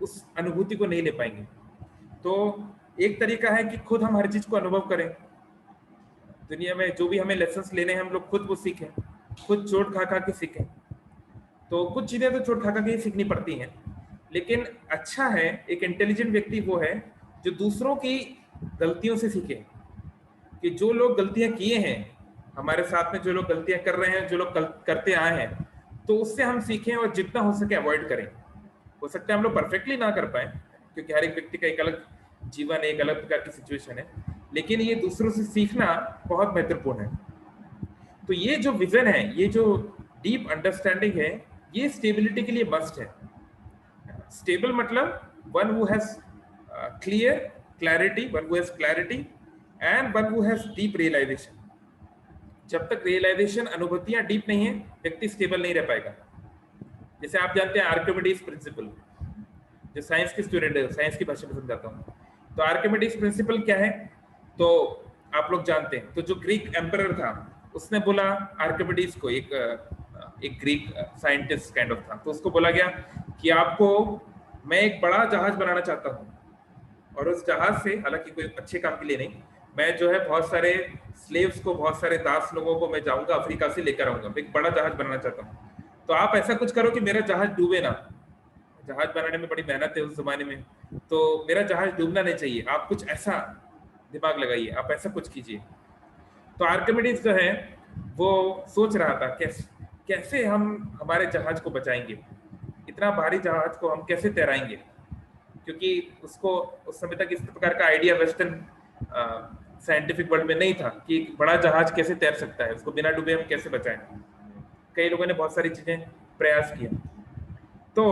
Speaker 1: उस अनुभूति को नहीं ले पाएंगे। तो एक तरीका है कि खुद हम हर चीज को अनुभव करें, दुनिया में जो भी हमें लेसन्स लेने हैं हम लोग खुद वो सीखें, खुद चोट खा खा के सीखें। तो कुछ चीजें तो चोट खा खा के ही सीखनी पड़ती हैं, लेकिन अच्छा है, एक इंटेलिजेंट व्यक्ति वो है जो दूसरों की गलतियों से सीखे, कि जो लोग गलतियां किए हैं, हमारे साथ में जो लोग गलतियां कर रहे हैं, जो लोग करते आए हैं, तो उससे हम सीखें और जितना हो सके अवॉइड करें। हो सकता है हम लोग परफेक्टली ना कर पाए, क्योंकि हर एक व्यक्ति का एक अलग जीवन है, एक अलग प्रकार की सिचुएशन है, लेकिन ये दूसरों से सीखना बहुत महत्वपूर्ण है। तो ये जो विजन है, ये जो डीप अंडरस्टैंडिंग है, ये स्टेबिलिटी के लिए मस्ट है। स्टेबल मतलब one who has clarity, one who has clarity and one who has deep realization. जब तक रियलाइजेशन, अनुभूतियां डीप नहीं है, व्यक्ति स्टेबल नहीं रह पाएगा। जैसे आप जानते हैं आर्किमिडीज प्रिंसिपल, जो साइंस के स्टूडेंट है, साइंस की भाषा में समझाता हूँ। तो आर्किमिडीज प्रिंसिपल क्या है तो आप लोग जानते हैं। तो जो ग्रीक एम्परर था, उसने बोला आर्किमिडीज को, एक ग्रीक साइंटिस्ट काइंड ऑफ था, तो उसको बोला गया कि आपको, मैं एक बड़ा जहाज बनाना चाहता हूँ, और उस जहाज से, हालांकि कोई अच्छे काम के लिए नहीं, मैं जो है बहुत सारे स्लेव्स को, बहुत सारे दास लोगों को मैं जाऊंगा अफ्रीका से लेकर आऊंगा, एक बड़ा जहाज बनाना चाहता हूँ। तो आप ऐसा कुछ करो कि मेरा जहाज डूबे ना। जहाज बनाने में बड़ी मेहनत है उस जमाने में, तो मेरा जहाज डूबना नहीं चाहिए। आप कुछ ऐसा दिमाग लगाइए, आप ऐसा कुछ कीजिए। तो आर्किमिडीज जो है वो सोच रहा था कैसे कैसे हम हमारे जहाज को बचाएंगे, इतना भारी जहाज को हम कैसे तैराएंगे, क्योंकि उसको उस समय तक इस प्रकार का आइडिया वेस्टर्न साइंटिफिक वर्ल्ड में नहीं था कि एक बड़ा जहाज कैसे तैर सकता है, उसको बिना डूबे हम कैसे बचाएं। कई लोगों ने बहुत सारी चीजें प्रयास किया। तो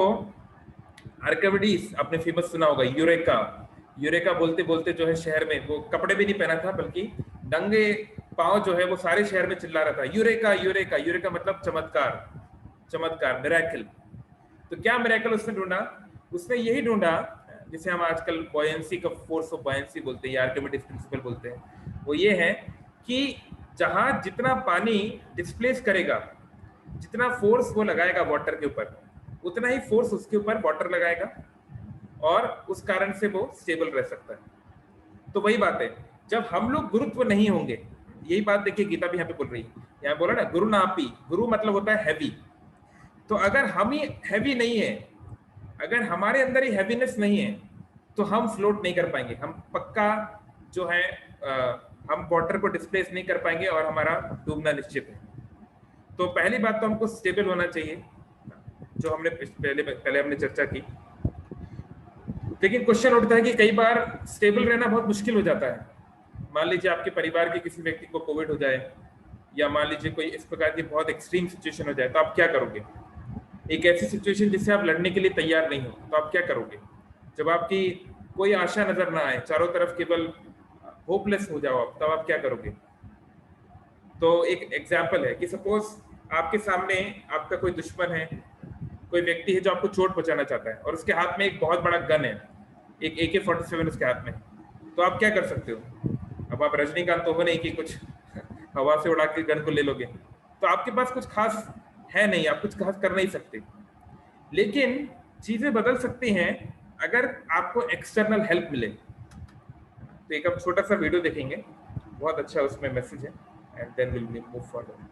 Speaker 1: आर्किमिडीज, आपने फेमस सुना होगा यूरेका। यूरेका बोलते बोलते जो है शहर में, वो कपड़े भी नहीं पहना था बल्कि नंगे पांव जो है वो सारे शहर में चिल्ला रहा था, यूरेका यूरेका। यूरेका मतलब चमत्कार, चमत्कार, मिरेकल। तो क्या मिरेकल उसने ढूंढा? उसने यही ढूंढा जिसे हम आजकल बॉयंसी का, फोर्स ऑफ बॉयंसी बोलते हैं या आर्किमिडीज प्रिंसिपल बोलते हैं। वो ये है कि जहां जितना पानी डिस्प्लेस करेगा, जितना फोर्स वो लगाएगा वाटर के ऊपर, उतना ही फोर्स उसके ऊपर वाटर लगाएगा और उस कारण से वो स्टेबल रह सकता है। तो वही बात है, जब हम लोग गुरुत्व नहीं होंगे, यही बात देखिए गीता भी यहाँ पे बोल रही है। यहाँ बोला ना गुरु नापी, गुरु मतलब होता है हैवी। तो अगर हम ही हैवी नहीं है, अगर हमारे अंदर ही हैवीनेस नहीं है, तो हम फ्लोट नहीं कर पाएंगे। हम पक्का जो है हम वाटर को डिस्प्लेस नहीं कर पाएंगे और हमारा डूबना निश्चित है। तो पहली बात तो हमको स्टेबल होना चाहिए, जो हमने पहले हमने चर्चा की। लेकिन क्वेश्चन उठता है कि कई बार स्टेबल रहना बहुत मुश्किल हो जाता है। मान लीजिए आपके परिवार के किसी व्यक्ति को कोविड हो जाए, या मान लीजिए कोई इस प्रकार की बहुत एक्सट्रीम सिचुएशन हो जाए, तो आप क्या करोगे? एक ऐसी सिचुएशन जिससे आप लड़ने के लिए तैयार नहीं हो, तो आप क्या करोगे? जब आपकी कोई आशा नजर ना आए, चारों तरफ केवल होपलेस हो जाओ आप, तब आप क्या करोगे? तो एक एग्जाम्पल है कि सपोज आपके सामने आपका कोई दुश्मन है, कोई व्यक्ति है जो आपको चोट पहुंचाना चाहता है, और उसके हाथ में एक बहुत बड़ा गन है, एक AK-47 उसके हाथ में। तो आप क्या कर सकते हो? अब आप रजनीकांत तो हो नहीं कि कुछ हवा से उड़ा के गन को ले लोगे। तो आपके पास कुछ खास है नहीं, आप कुछ खास कर नहीं सकते। लेकिन चीजें बदल सकती हैं अगर आपको एक्सटर्नल हेल्प मिले। तो एक अब छोटा सा वीडियो देखेंगे, बहुत अच्छा उसमें मैसेज है, and then will move forward.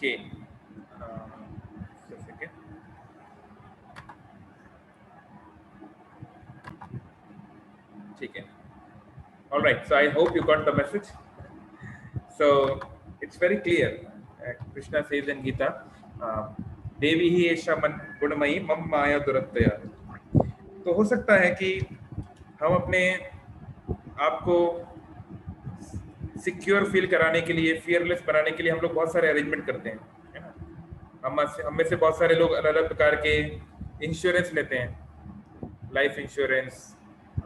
Speaker 1: Okay, ठीक है. All right, so I hope you got the message. So it's very clear. Krishna says in Gita, देवी ही ऐशा मन गुणमयी मम माया दुरत्तया. तो हो सकता है कि हम अपने आप को सिक्योर फील कराने के लिए, फियरलेस बनाने के लिए हम लोग बहुत सारे अरेंजमेंट करते हैं, है ना. हम में से बहुत सारे लोग अलग अलग प्रकार के इंश्योरेंस लेते हैं, लाइफ इंश्योरेंस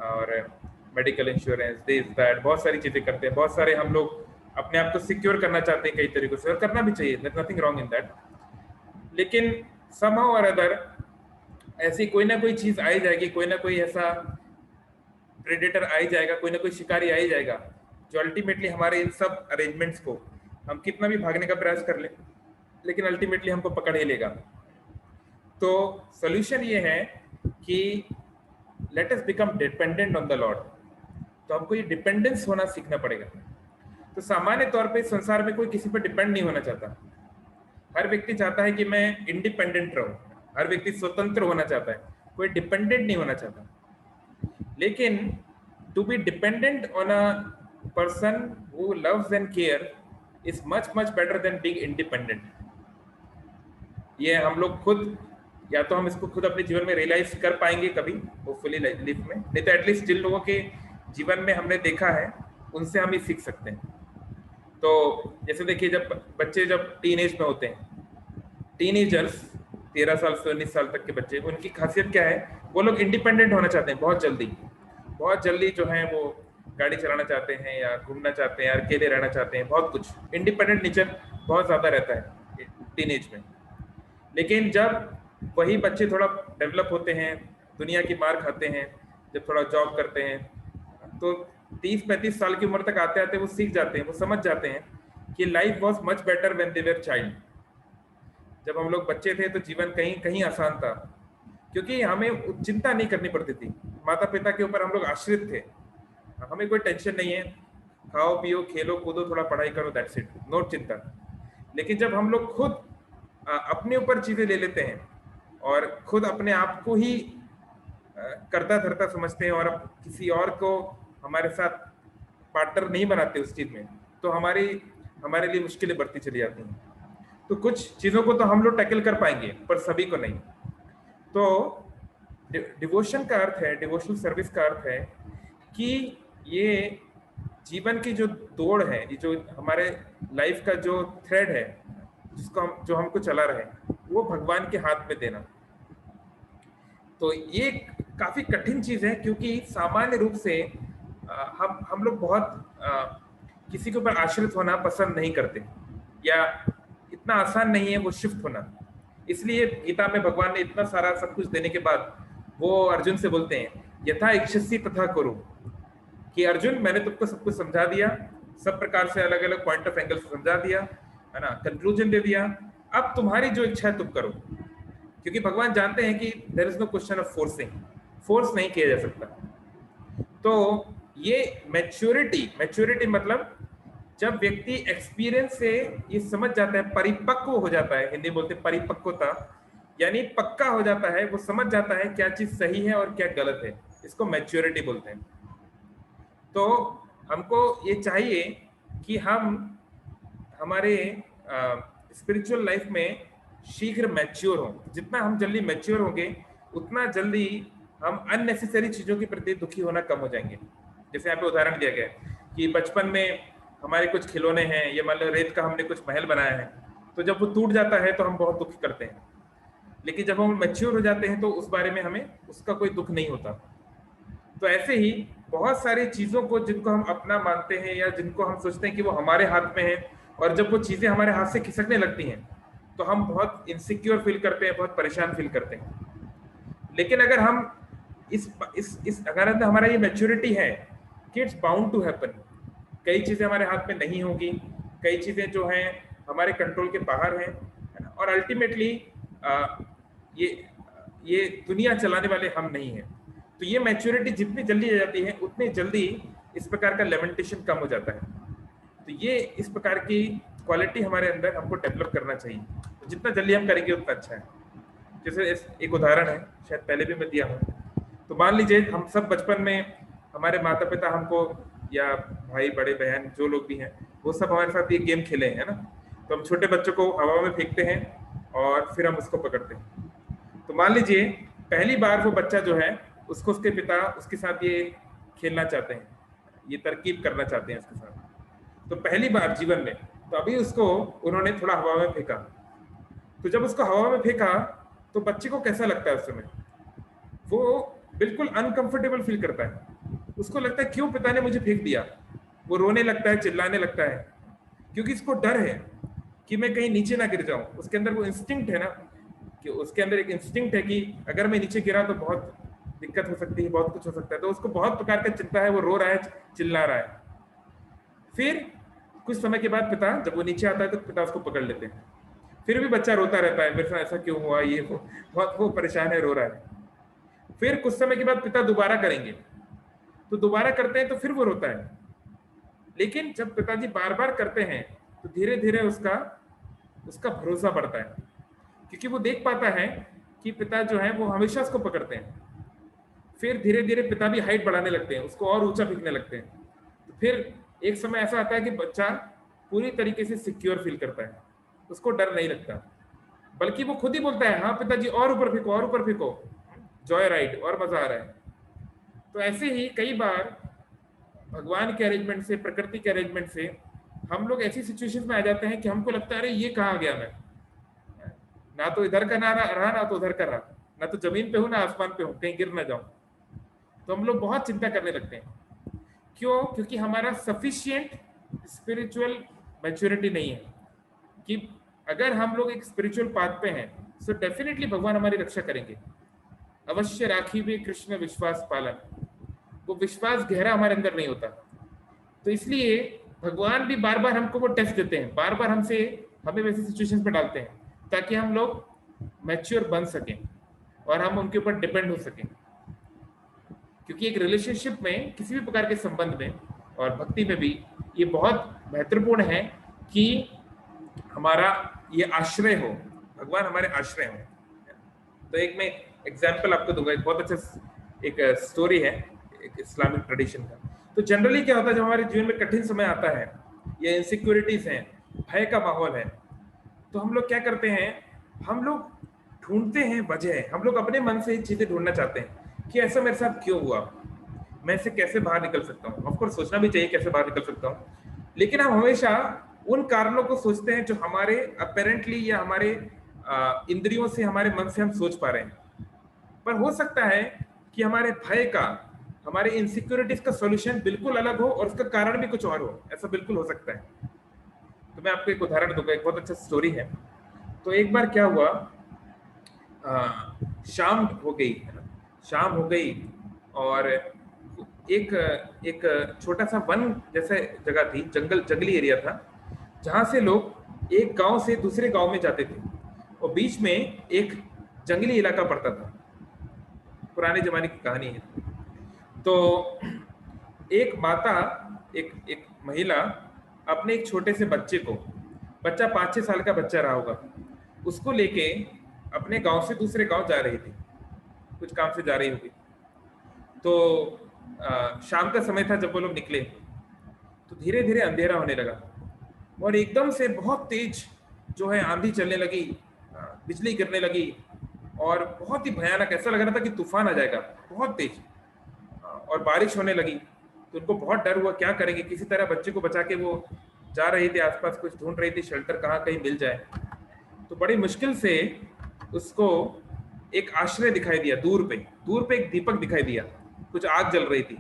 Speaker 1: और मेडिकल इंश्योरेंस, दिस दैट, बहुत सारी चीजें करते हैं. बहुत सारे हम लोग अपने आप को सिक्योर करना चाहते हैं कई तरीकों से, और करना भी चाहिए, there nothing wrong in that. लेकिन समहाउ और अदर ऐसी कोई ना कोई चीज आई जाएगी, कोई ना कोई ऐसा प्रेडेटर आ ही जाएगा, कोई ना कोई शिकारी आ ही जाएगा जो अल्टीमेटली हमारे इन सब अरेंजमेंट्स को, हम कितना भी भागने का प्रयास कर ले, लेकिन अल्टीमेटली हमको पकड़ ही लेगा. तो सोल्यूशन ये है कि let us become dependent on the Lord. तो हमको ये डिपेंडेंस होना सीखना पड़ेगा. तो सामान्य तौर पे संसार में कोई किसी पर डिपेंड नहीं होना चाहता. हर व्यक्ति चाहता है कि मैं इंडिपेंडेंट रहूं, हर व्यक्ति स्वतंत्र होना चाहता है, कोई डिपेंडेंट नहीं होना चाहता. लेकिन to be dependent on a person who loves and care is much better than being independent. ये हम लोग खुद, या तो हम इसको खुद अपने जीवन में रियलाइज कर पाएंगे कभी, होपफुली लाइफ में, नहीं तो एटलीस्ट जिन लोगों के जीवन में हमने देखा है उनसे हम ही सीख सकते हैं. तो जैसे देखिए, जब बच्चे जब टीनेज में होते हैं, टीनेजर्स 13 साल से 19 साल तक के बच्चे, उनकी खासियत क्या है, वो लोग इंडिपेंडेंट होना चाहते हैं बहुत जल्दी जो है वो गाड़ी चलाना चाहते हैं या घूमना चाहते हैं या अकेले रहना चाहते हैं, बहुत कुछ इंडिपेंडेंट नेचर बहुत ज्यादा रहता है टीनेज में. लेकिन जब वही बच्चे थोड़ा डेवलप होते हैं, दुनिया की मार खाते हैं, जब थोड़ा जॉब करते हैं, तो 30-35 साल की उम्र तक आते आते वो सीख जाते हैं, वो समझ जाते हैं कि life was much better when they were child. जब हम लोग बच्चे थे तो जीवन कहीं कहीं आसान था, क्योंकि हमें चिंता नहीं करनी पड़ती थी, माता पिता के ऊपर हम लोग आश्रित थे, हमें कोई टेंशन नहीं है, खाओ पियो खेलो कूदो थोड़ा पढ़ाई करो, दैट्स इट, नो चिंता. लेकिन जब हम लोग खुद अपने ऊपर चीजें ले लेते हैं और खुद अपने आप को ही करता धरता समझते हैं और अब किसी और को हमारे साथ पार्टनर नहीं बनाते उस चीज में, तो हमारे लिए मुश्किलें बढ़ती चली जाती हैं. तो कुछ चीजों को तो हम लोग टैकल कर पाएंगे, पर सभी को नहीं. तो डिवोशन का अर्थ है, डिवोशनल सर्विस का अर्थ है कि ये जीवन की जो दौड़ है, ये जो हमारे लाइफ का जो थ्रेड है, जो हमको चला रहे, वो भगवान के हाथ में देना. तो ये काफी कठिन चीज है, क्योंकि सामान्य रूप से हम लोग बहुत किसी के ऊपर आश्रित होना पसंद नहीं करते, या इतना आसान नहीं है वो शिफ्ट होना. इसलिए गीता में भगवान ने इतना सारा सब कुछ देने के बाद वो अर्जुन से बोलते हैं, यथा इच्छसि तथा करो, कि अर्जुन मैंने तुमको सब कुछ समझा दिया, सब प्रकार से अलग अलग पॉइंट ऑफ एंगल से समझा दिया, है ना, कंक्लूजन दे दिया, अब तुम्हारी जो इच्छा है तुम करो. क्योंकि भगवान जानते हैं कि there is no question of forcing, force नहीं किया जा सकता. तो ये मैच्योरिटी मतलब जब व्यक्ति एक्सपीरियंस से ये समझ जाता है, परिपक्व हो जाता है, हिंदी बोलते परिपक्वता, यानी पक्का हो जाता है, वो समझ जाता है क्या चीज सही है और क्या गलत है, इसको मैच्योरिटी बोलते हैं. तो हमको ये चाहिए कि हम हमारे स्पिरिचुअल लाइफ में शीघ्र मैच्योर हों. जितना हम जल्दी मैच्योर होंगे उतना जल्दी हम अननेसेसरी चीजों के प्रति दुखी होना कम हो जाएंगे. जैसे यहाँ पे उदाहरण दिया गया कि बचपन में हमारे कुछ खिलौने हैं, ये मान लो रेत का हमने कुछ महल बनाया है, तो जब वो टूट जाता है तो हम बहुत दुख करते हैं. लेकिन जब हम मैच्योर हो जाते हैं तो उस बारे में हमें उसका कोई दुख नहीं होता. तो ऐसे ही बहुत सारी चीजों को जिनको हम अपना मानते हैं या जिनको हम सोचते हैं कि वो हमारे हाथ में है, और जब वो चीजें हमारे हाथ से खिसकने लगती हैं तो हम बहुत इनसिक्योर फील करते हैं, बहुत परेशान फील करते हैं. लेकिन अगर हम अगर हमारा ये मैच्योरिटी है कि इट्स बाउंड टू हैपन, कई चीजें हमारे हाथ में नहीं होगी, कई चीजें जो हैं हमारे कंट्रोल के बाहर हैं, और अल्टीमेटली ये दुनिया चलाने वाले हम नहीं हैं. तो ये मैच्योरिटी जितनी जल्दी आ जाती है उतनी जल्दी इस प्रकार का लेमेंटेशन कम हो जाता है. तो ये इस प्रकार की क्वालिटी हमारे अंदर हमको डेवलप करना चाहिए। तो जितना जल्दी हम करेंगे उतना अच्छा है। जैसे एक उदाहरण है, शायद पहले भी मैं दिया हूँ। तो मान लीजिए हम सब बचपन में हमारे माता पिता हमको, या भाई बड़े बहन जो लोग भी हैं, वो सब हमारे साथ ये गेम खेले हैं, है ना। तो हम छोटे बच्चों को हवा में फेंकते हैं और फिर हम उसको पकड़ते हैं। तो मान लीजिए पहली बार वो बच्चा जो है, उसको उसके पिता उसके साथ ये खेलना चाहते हैं, ये तरकीब करना चाहते हैं उसके साथ। तो पहली बार जीवन में, तो अभी उसको उन्होंने थोड़ा हवा में फेंका। तो जब उसको हवा में फेंका तो बच्चे को कैसा लगता है उस समय? वो बिल्कुल अनकंफर्टेबल फील करता है। उसको लगता है क्यों पिता ने मुझे फेंक दिया। वो रोने लगता है, चिल्लाने लगता है, क्योंकि इसको डर है कि मैं कहीं नीचे ना गिर जाऊं। उसके अंदर वो इंस्टिंक्ट है ना, कि उसके अंदर एक इंस्टिंक्ट है कि अगर मैं नीचे गिरा तो बहुत दिक्कत हो सकती है, बहुत कुछ हो सकता है। तो उसको बहुत प्रकार का चिंता है, वो रो रहा है, चिल्ला रहा है। फिर कुछ समय के बाद पिता जब वो नीचे आता है तो पिता उसको पकड़ लेते हैं। फिर भी बच्चा रोता रहता है, मेरे साथ ऐसा क्यों हुआ, ये वो, बहुत वो परेशान है, रो रहा है। फिर कुछ समय के बाद पिता दोबारा करेंगे, तो दोबारा करते हैं तो फिर वो रोता है। लेकिन जब पिताजी बार बार करते हैं तो धीरे धीरे उसका उसका भरोसा बढ़ता है, क्योंकि वो देख पाता है कि पिता जो है वो हमेशा उसको पकड़ते हैं। फिर धीरे धीरे पिता भी हाइट बढ़ाने लगते हैं, उसको और ऊंचा फेंकने लगते हैं। तो फिर एक समय ऐसा आता है कि बच्चा पूरी तरीके से सिक्योर फील करता है, उसको डर नहीं लगता, बल्कि वो खुद ही बोलता है, हाँ पिताजी और ऊपर फेंको, और ऊपर फेंको, जॉय राइड, और मजा आ रहा है। तो ऐसे ही कई बार भगवान के अरेंजमेंट से, प्रकृति के अरेंजमेंट से हम लोग ऐसी सिचुएशंस में आ जाते हैं कि हमको लगता है अरे ये कहाँ गया मैं, ना तो इधर का ना रहा, ना तो उधर का रहा, ना तो जमीन पे हूँ ना आसमान पे हूँ, कहीं गिर ना जाऊं। तो हम लोग बहुत चिंता करने लगते हैं। क्यों? क्योंकि हमारा सफिशिएंट स्पिरिचुअल मैच्योरिटी नहीं है कि अगर हम लोग एक स्पिरिचुअल पाथ पे हैं तो डेफिनेटली भगवान हमारी रक्षा करेंगे। अवश्य राखी भी कृष्ण विश्वास पालन, वो विश्वास गहरा हमारे अंदर नहीं होता। तो इसलिए भगवान भी बार बार हमको वो टेस्ट देते हैं, बार बार हमें वैसी सिचुएशंस में डालते हैं, ताकि हम लोग मैच्योर बन सकें और हम उनके ऊपर डिपेंड हो सकें। क्योंकि एक रिलेशनशिप में, किसी भी प्रकार के संबंध में और भक्ति में भी, ये बहुत महत्वपूर्ण है कि हमारा ये आश्रय हो, भगवान हमारे आश्रय हो। तो एक मैं एग्जाम्पल आपको दूंगा, एक बहुत अच्छा एक स्टोरी है एक इस्लामिक ट्रेडिशन का। तो जनरली क्या होता है, जब हमारे जीवन में कठिन समय आता है या इनसिक्योरिटीज हैं, भय का माहौल है, तो हम लोग क्या करते हैं, हम लोग ढूंढते हैं वजह, हम लोग अपने मन से चीजें ढूंढना चाहते हैं कि ऐसा मेरे साथ क्यों हुआ, मैं इससे कैसे बाहर निकल सकता हूँ। ऑफकोर्स सोचना भी चाहिए कैसे बाहर निकल सकता हूँ, लेकिन हम हमेशा उन कारणों को सोचते हैं जो हमारे अपेरेंटली या हमारे इंद्रियों से, हमारे मन से हम सोच पा रहे हैं। पर हो सकता है कि हमारे भय का, हमारे इनसिक्योरिटीज का सॉल्यूशन बिल्कुल अलग हो और उसका कारण भी कुछ और हो, ऐसा बिल्कुल हो सकता है। तो मैं आपको एक उदाहरण दूंगा, एक बहुत अच्छा स्टोरी है। तो एक बार क्या हुआ, शाम हो गई है ना, शाम हो गई और एक एक छोटा सा वन जैसे जगह थी, जंगली एरिया था, जहां से लोग एक गांव से दूसरे गांव में जाते थे और बीच में एक जंगली इलाका पड़ता था। पुराने जमाने की कहानी है। तो एक माता, एक महिला अपने एक छोटे से बच्चे को, बच्चा 5-6 साल का बच्चा रहा होगा, उसको लेके अपने गांव से दूसरे गांव जा रही थी, कुछ काम से जा रही होगी। तो शाम का समय था जब वो लोग निकले, तो धीरे धीरे अंधेरा होने लगा और एकदम से बहुत तेज जो है आंधी चलने लगी, बिजली गिरने लगी और बहुत ही भयानक, ऐसा लग रहा था कि तूफान आ जाएगा, बहुत तेज। और बारिश होने लगी तो उनको बहुत डर हुआ, क्या करेंगे। किसी तरह बच्चे को बचा के वो जा रही थी, आसपास कुछ ढूंढ रही थी, शेल्टर कहाँ कहीं मिल जाए। तो बड़ी मुश्किल से उसको एक आश्रय दिखाई दिया, दूर पे एक दीपक दिखाई दिया, कुछ आग जल रही थी।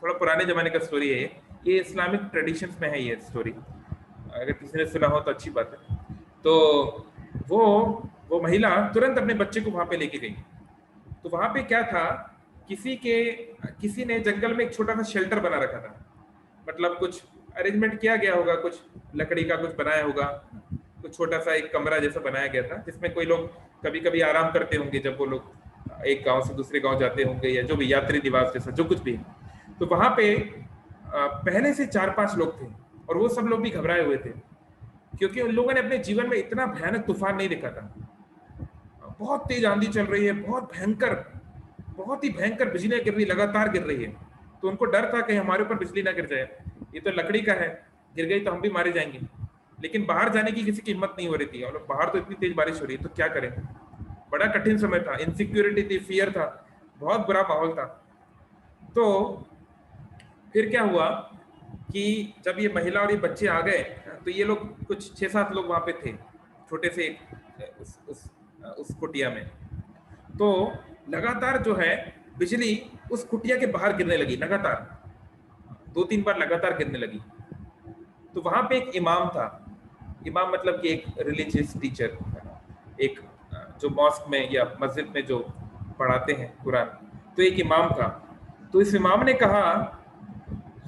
Speaker 1: थोड़ा पुराने जमाने का स्टोरी है ये इस्लामिक ट्रेडिशंस में है ये स्टोरी, अगर किसी ने सुना हो तो अच्छी बात है। तो वो महिला तुरंत अपने बच्चे को वहां पे लेके गई। तो वहां पे क्या था, किसी ने जंगल में एक छोटा सा शेल्टर बना रखा था, मतलब कुछ अरेंजमेंट किया गया होगा, कुछ लकड़ी का कुछ बनाया होगा, कुछ छोटा सा एक कमरा जैसा बनाया गया था, जिसमें कोई लोग कभी कभी आराम करते होंगे जब वो लोग एक गांव से दूसरे गांव जाते होंगे, या जो भी यात्री निवास जैसा जो कुछ भी। तो वहां पे पहले से 4-5 लोग थे और वो सब लोग भी घबराए हुए थे। क्योंकि उन लोगों ने अपने जीवन में इतना भयानक तूफान नहीं देखा था। बहुत तेज आंधी चल रही है, बहुत ही भयंकर बिजलियां गिर रही, लगातार गिर रही है। तो उनको डर था कहीं हमारे ऊपर बिजली ना गिर जाए, ये तो लकड़ी का है, गिर गई तो हम भी मारे जाएंगे। लेकिन बाहर जाने की किसी की हिम्मत नहीं हो रही थी, और बाहर तो इतनी तेज बारिश हो रही है, तो क्या करें। बड़ा कठिन समय था, इनसिक्योरिटी थी, फियर था, बहुत बुरा माहौल था। तो फिर क्या हुआ कि जब ये महिला और ये बच्चे आ गए, तो ये लोग कुछ 6-7 लोग वहां पे थे, छोटे से एक उस कुटिया में। तो लगातार जो है बिजली उस कुटिया के बाहर गिरने लगी, लगातार 2-3 बार लगातार गिरने लगी। तो वहां पे एक इमाम था, इमाम मतलब कि एक रिलीजियस टीचर, एक जो मॉस्क में या मस्जिद में जो पढ़ाते हैं कुरान, तो एक इमाम था। तो इस इमाम ने कहा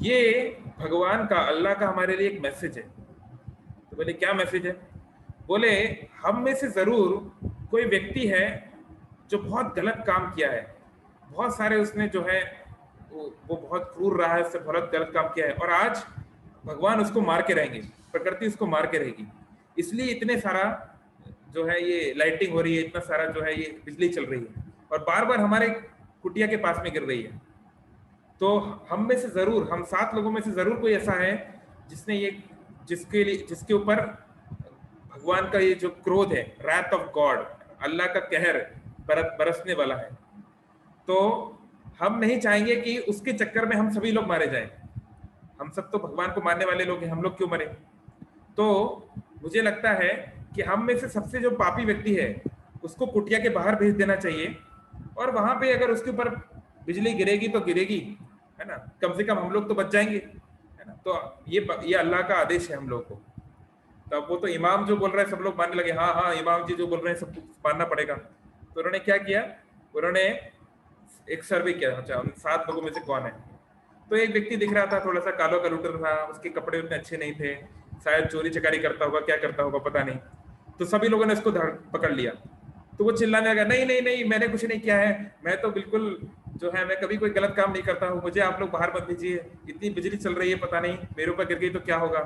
Speaker 1: ये भगवान का, अल्लाह का हमारे लिए एक मैसेज है। तो बोले क्या मैसेज है? बोले हम में से जरूर कोई व्यक्ति है जो बहुत गलत काम किया है, बहुत सारे उसने जो है वो बहुत क्रूर रहा है, उससे बहुत गलत काम किया है, और आज भगवान उसको मार के रहेंगे, प्रकृति उसको मार के रहेगी, इसलिए इतने सारा जो है ये लाइटिंग हो रही है, इतना सारा जो है ये बिजली चल रही है, और बार बार हमारे कुटिया के पास में गिर रही है। तो हम में से जरूर, हम 7 लोगों में से जरूर कोई ऐसा है जिसने ये, जिसके ऊपर भगवान का ये जो क्रोध है, रैथ ऑफ गॉड, अल्लाह का कहर बरसने वाला है। तो हम नहीं चाहेंगे कि उसके चक्कर में हम सभी लोग मारे जाएं। हम सब तो भगवान को मानने वाले लोग हैं, हम लोग क्यों मरे? तो मुझे लगता है कि हम में से सबसे जो पापी व्यक्ति है उसको कुटिया के बाहर भेज देना चाहिए, और वहां पे अगर उसके ऊपर बिजली गिरेगी तो गिरेगी, है ना, कम से कम हम लोग तो बच जाएंगे, है ना। तो ये अल्लाह का आदेश है हम लोग को। तो अब वो तो इमाम जो बोल रहा है सब लोग मानने लगे, हाँ हाँ इमाम जी जो बोल रहे हैं सब मानना पड़ेगा। तो उन्होंने क्या किया, उन्होंने एक सर्वे किया, अच्छा उन 7 लोगों में से कौन है। तो एक व्यक्ति दिख रहा था, थोड़ा सा कालो का लूटर था, उसके कपड़े उतने अच्छे नहीं थे, शायद चोरी चकारी करता होगा, क्या करता होगा पता नहीं। तो सभी लोगों ने उसको पकड़ लिया। तो वो चिल्लाने लगा, नहीं नहीं नहीं मैंने कुछ नहीं किया है, मैं तो बिल्कुल जो है, मैं कभी कोई गलत काम नहीं करता हूँ, मुझे आप लोग बाहर मत भेजिए, इतनी बिजली चल रही है, पता नहीं मेरे ऊपर गिर गई तो क्या होगा।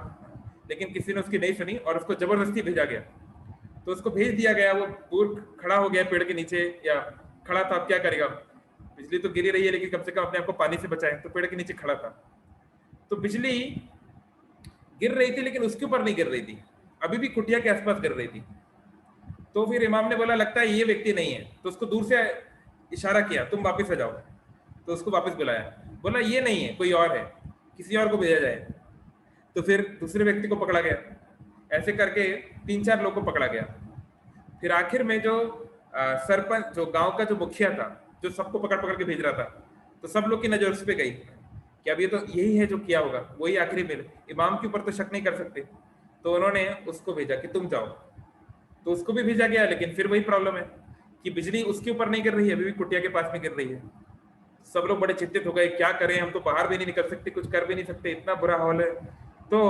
Speaker 1: लेकिन किसी ने उसकी नहीं सुनी और उसको जबरदस्ती भेजा गया। तो उसको भेज दिया गया, वो दूर खड़ा हो गया पेड़ के नीचे, या खड़ा था, अब क्या करेगा, बिजली तो गिरी रही है लेकिन कम से कम अपने आप को पानी से बचाए, तो पेड़ के नीचे खड़ा था। तो बिजली गिर रही थी लेकिन उसके ऊपर नहीं गिर रही थी, अभी भी कुटिया के आसपास गिर रही थी। तो फिर इमाम ने बोला लगता है ये व्यक्ति नहीं है, तो उसको दूर से इशारा किया, तुम वापस आ जाओ। तो उसको वापस बुलाया, बोला ये नहीं है, कोई और है, किसी और को भेजा जाए। तो फिर दूसरे व्यक्ति को पकड़ा गया, ऐसे करके 3-4 लोगों को पकड़ा गया। फिर आखिर में जो सरपंच, जो गांव का जो मुखिया था, जो सबको पकड़ पकड़ के भेज रहा था, तो सब लोग की नजर उस पर गई कि अब ये तो यही है जो किया होगा, वही आखिरी में, इमाम के ऊपर तो शक नहीं कर सकते। तो उन्होंने उसको भेजा कि तुम जाओ। तो उसको भी भेजा गया, लेकिन फिर वही प्रॉब्लम है कि बिजली उसके ऊपर नहीं गिर रही है, अभी भी कुटिया के पास में गिर रही है। सब लोग बड़े चिंतित हो गए, क्या करें, हम तो बाहर भी नहीं निकल सकते, कुछ कर भी नहीं सकते, इतना बुरा हाल है। तो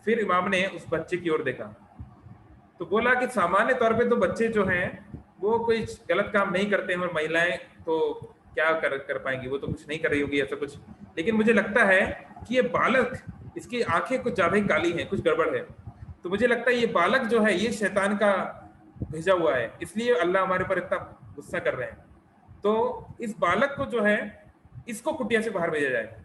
Speaker 1: फिर इमाम ने उस बच्चे की ओर देखा, तो बोला कि सामान्य तौर पे तो बच्चे जो हैं वो कोई गलत काम नहीं करते हैं, और महिलाएं तो क्या कर पाएंगी, वो तो कुछ नहीं कर रही होगी ऐसा कुछ। लेकिन मुझे लगता है कि ये बालक, इसकी आंखें कुछ ज्यादा ही काली हैं, कुछ गड़बड़ है। तो मुझे लगता है ये बालक जो है ये शैतान का भेजा हुआ है, इसलिए अल्लाह हमारे पर इतना गुस्सा कर रहे हैं। तो इस बालक को जो है इसको कुटिया से बाहर भेजा जाए,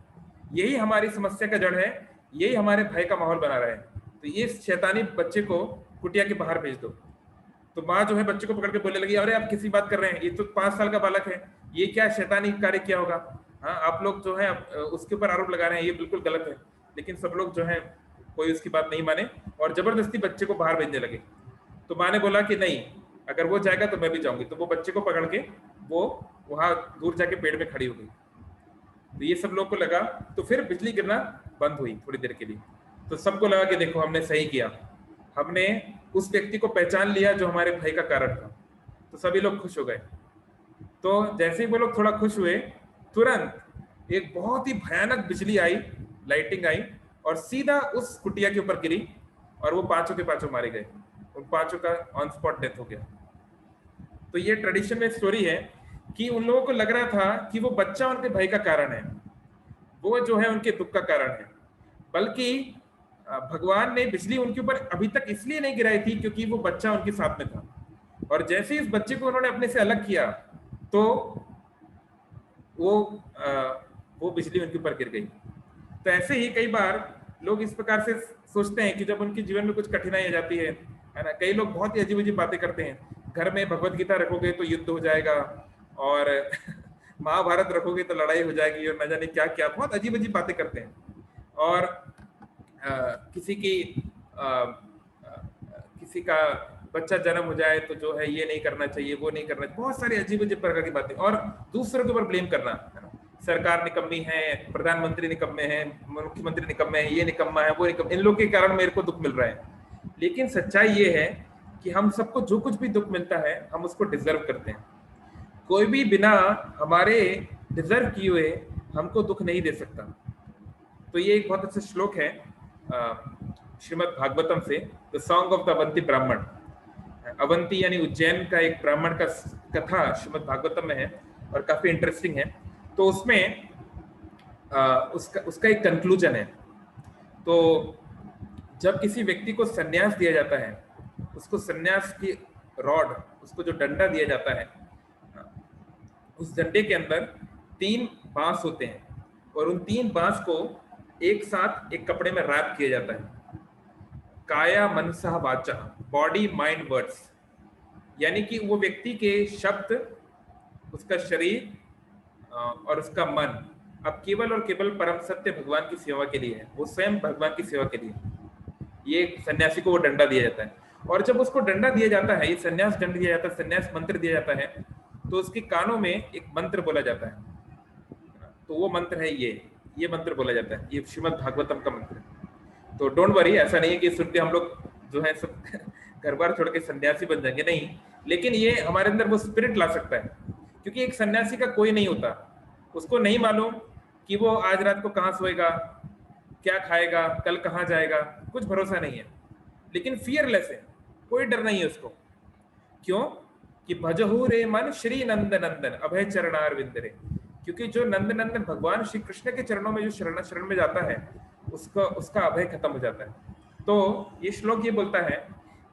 Speaker 1: यही हमारी समस्या का जड़ है, यही हमारे भय का माहौल बना रहा है। तो ये शैतानी बच्चे को कुटिया के बाहर भेज दो। तो माँ जो है बच्चे को पकड़ के बोलने लगी, अरे आप किसी बात कर रहे हैं, ये तो 5 साल का बालक है, ये क्या शैतानी कार्य किया होगा, हाँ आप लोग जो है उसके ऊपर आरोप लगा रहे हैं, ये बिल्कुल गलत है। लेकिन सब लोग जो है कोई उसकी बात नहीं माने और जबरदस्ती बच्चे को बाहर भेजने लगे। तो माँ ने बोला कि नहीं, अगर वो जाएगा तो मैं भी जाऊंगी। तो वो बच्चे को पकड़ के वो वहां दूर जाके पेड़ में खड़ी हो गई। तो ये सब लोग को लगा, तो फिर बिजली गिरना बंद हुई थोड़ी देर के लिए। तो सबको लगा कि देखो हमने सही किया, हमने उस व्यक्ति को पहचान लिया जो हमारे भय का कारण था। तो सभी लोग खुश हो गए। तो जैसे ही वो लोग थोड़ा खुश हुए, तुरंत एक बहुत ही भयानक बिजली आई, लाइटिंग आई, और सीधा उस कुटिया के ऊपर गिरी, और वो 5 के 5 मारे गए। उन 5 का ऑन स्पॉट डेथ हो गया। तो ये ट्रेडिशन में स्टोरी है कि उन लोगों को लग रहा था कि वो बच्चा उनके भय का कारण है, वो जो है उनके दुख का कारण है। बल्कि भगवान ने बिजली उनके ऊपर अभी तक इसलिए नहीं गिराई थी क्योंकि वो बच्चा उनके साथ में था, और जैसे ही इस बच्चे को उन्होंने अपने से अलग किया तो वो वो बिजली उनके ऊपर गिर गई। तो ऐसे ही कई बार लोग इस प्रकार से सोचते हैं कि जब उनके जीवन में कुछ कठिनाई आ जाती है ना, कई लोग बहुत ही अजीब अजीब बातें करते हैं। घर में भगवत गीता रखोगे तो युद्ध हो जाएगा, और महाभारत रखोगे तो लड़ाई हो जाएगी, और न जाने क्या क्या बहुत अजीब अजीब बातें करते हैं। और किसी की किसी का बच्चा जन्म हो जाए तो जो है ये नहीं करना चाहिए, वो नहीं करना चाहिए, बहुत सारी अजीब अजीब प्रकार की बातें, और दूसरों के ऊपर ब्लेम करना, है ना। सरकार निकम्मी है, प्रधानमंत्री निकम्मे हैं, मुख्यमंत्री निकम्मे हैं, ये निकम्मा है, वो निकम्मा, इन लोगों के कारण मेरे को दुख मिल रहा है। लेकिन सच्चाई ये है कि हम सबको जो कुछ भी दुख मिलता है हम उसको डिजर्व करते हैं। कोई भी बिना हमारे डिजर्व किए हुए हमको दुख नहीं दे सकता। तो ये एक बहुत अच्छा श्लोक है श्रीमद् भागवतम से, the song of the Avanti ब्राह्मण। अवंती यानी उज्जैन का एक ब्राह्मण का कथा श्रीमद् भागवतम में है और काफी इंटरेस्टिंग है। तो उसमें उसका एक कंक्लूजन है। तो जब किसी व्यक्ति को सन्यास दिया जाता है, उसको सन्यास की रॉड, उसको जो डंडा दिया जाता है, उस डंडे के अंदर 3 बांस होते हैं, और उन 3 बांस को एक साथ एक कपड़े में रैप किया जाता है। काया मनसा वाचा, बॉडी माइंड वर्ड्स, यानी कि वो व्यक्ति के शब्द, उसका शरीर और उसका मन अब केवल और केवल परम सत्य भगवान की सेवा के लिए है, वो स्वयं भगवान की सेवा के लिए। ये सन्यासी को वो डंडा दिया जाता है, और जब उसको डंडा दिया जाता है, ये सन्यास दंड दिया जाता है, सन्यास मंत्र दिया जाता है, तो उसके कानों में एक मंत्र बोला जाता है। तो वो मंत्र है ये मंत्र बोला जाता है, ये श्रीमद् भागवतम का मंत्र है। तो डोंट वरी, ऐसा नहीं है कि सुनते हम लोग जो है सब घर बार छोड़ के सन्यासी बन जाएंगे, नहीं। लेकिन ये हमारे अंदर वो स्पिरिट ला सकता है, क्योंकि एक सन्यासी का कोई नहीं होता, उसको नहीं मालूम कि वो आज रात को कहाँ सोएगा, क्या खाएगा, कल कहाँ जाएगा, कुछ भरोसा नहीं है। लेकिन फियरलेस है, कोई डर नहीं है उसको। क्यों? कि भजहु रे मन श्री नंद नंदन अभय चरणार विंदरे, क्योंकि जो नंद नंदन भगवान श्री कृष्ण के चरणों में जो शरण में जाता है, उसका अभय खत्म हो जाता है। तो ये श्लोक ये बोलता है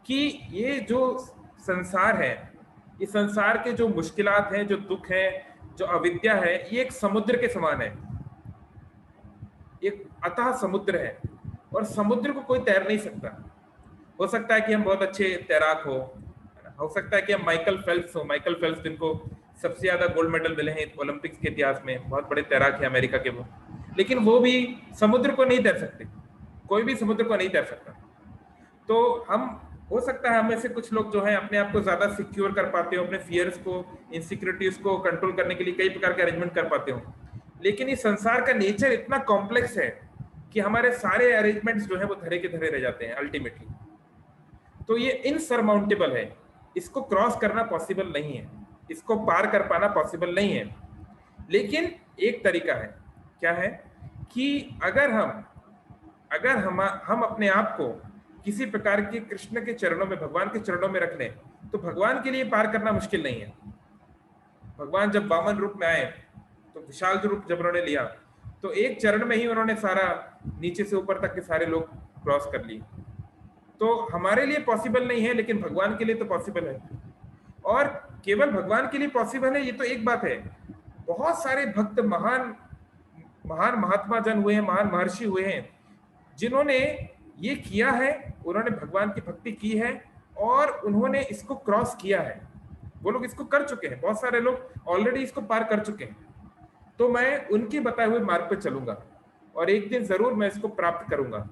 Speaker 1: कि ये जो संसार है, ये संसार के जो मुश्किलात हैं, जो दुख है, जो अविद्या है, ये एक समुद्र के समान है, एक अथाह समुद्र है, और समुद्र को कोई तैर नहीं सकता। हो सकता है कि हम बहुत अच्छे तैराक हो सकता है कि हम माइकल फेल्प्स जिनको सबसे ज्यादा गोल्ड मेडल मिले हैं ओलंपिक्स के इतिहास में, बहुत बड़े तैराक हैं अमेरिका के वो, लेकिन वो भी समुद्र को नहीं तैर सकते, कोई भी समुद्र को नहीं तैर सकता। तो हम, हो सकता है हम में से कुछ लोग जो है अपने आप को ज्यादा सिक्योर कर पाते हो, अपने फियर्स को, इनसिक्योरिटीज को कंट्रोल करने के लिए कई प्रकार के अरेंजमेंट कर पाते हो, लेकिन इस संसार का नेचर इतना कॉम्प्लेक्स है कि हमारे सारे अरेंजमेंट्स जो है वो धरे के धरे रह जाते हैं अल्टीमेटली। तो ये इनसरमाउंटेबल है, इसको क्रॉस करना पॉसिबल नहीं है, इसको पार कर पाना पॉसिबल नहीं है। लेकिन एक तरीका है, क्या है कि अगर हम अपने आप को किसी प्रकार के कृष्ण के चरणों में, भगवान के चरणों में रख लें, तो भगवान के लिए पार करना मुश्किल नहीं है। भगवान जब वामन रूप में आए, तो विशाल रूप जब उन्होंने लिया, तो एक चरण में ही उन्होंने सारा नीचे से ऊपर तक के सारे लोग क्रॉस कर लिए। तो हमारे लिए पॉसिबल नहीं है, लेकिन भगवान के लिए तो पॉसिबल है। और केवल भगवान के लिए पॉसिबल है ये तो एक बात है, बहुत सारे भक्त, महान महात्मा जन हुए हैं, महान महर्षि हुए हैं, जिन्होंने ये किया है, उन्होंने भगवान की भक्ति की है और उन्होंने इसको क्रॉस किया है। वो लोग इसको कर चुके हैं, बहुत सारे लोग ऑलरेडी इसको पार कर चुके हैं। तो मैं उनके बताए हुए मार्ग पर चलूंगा और एक दिन जरूर मैं इसको प्राप्त करूंगा,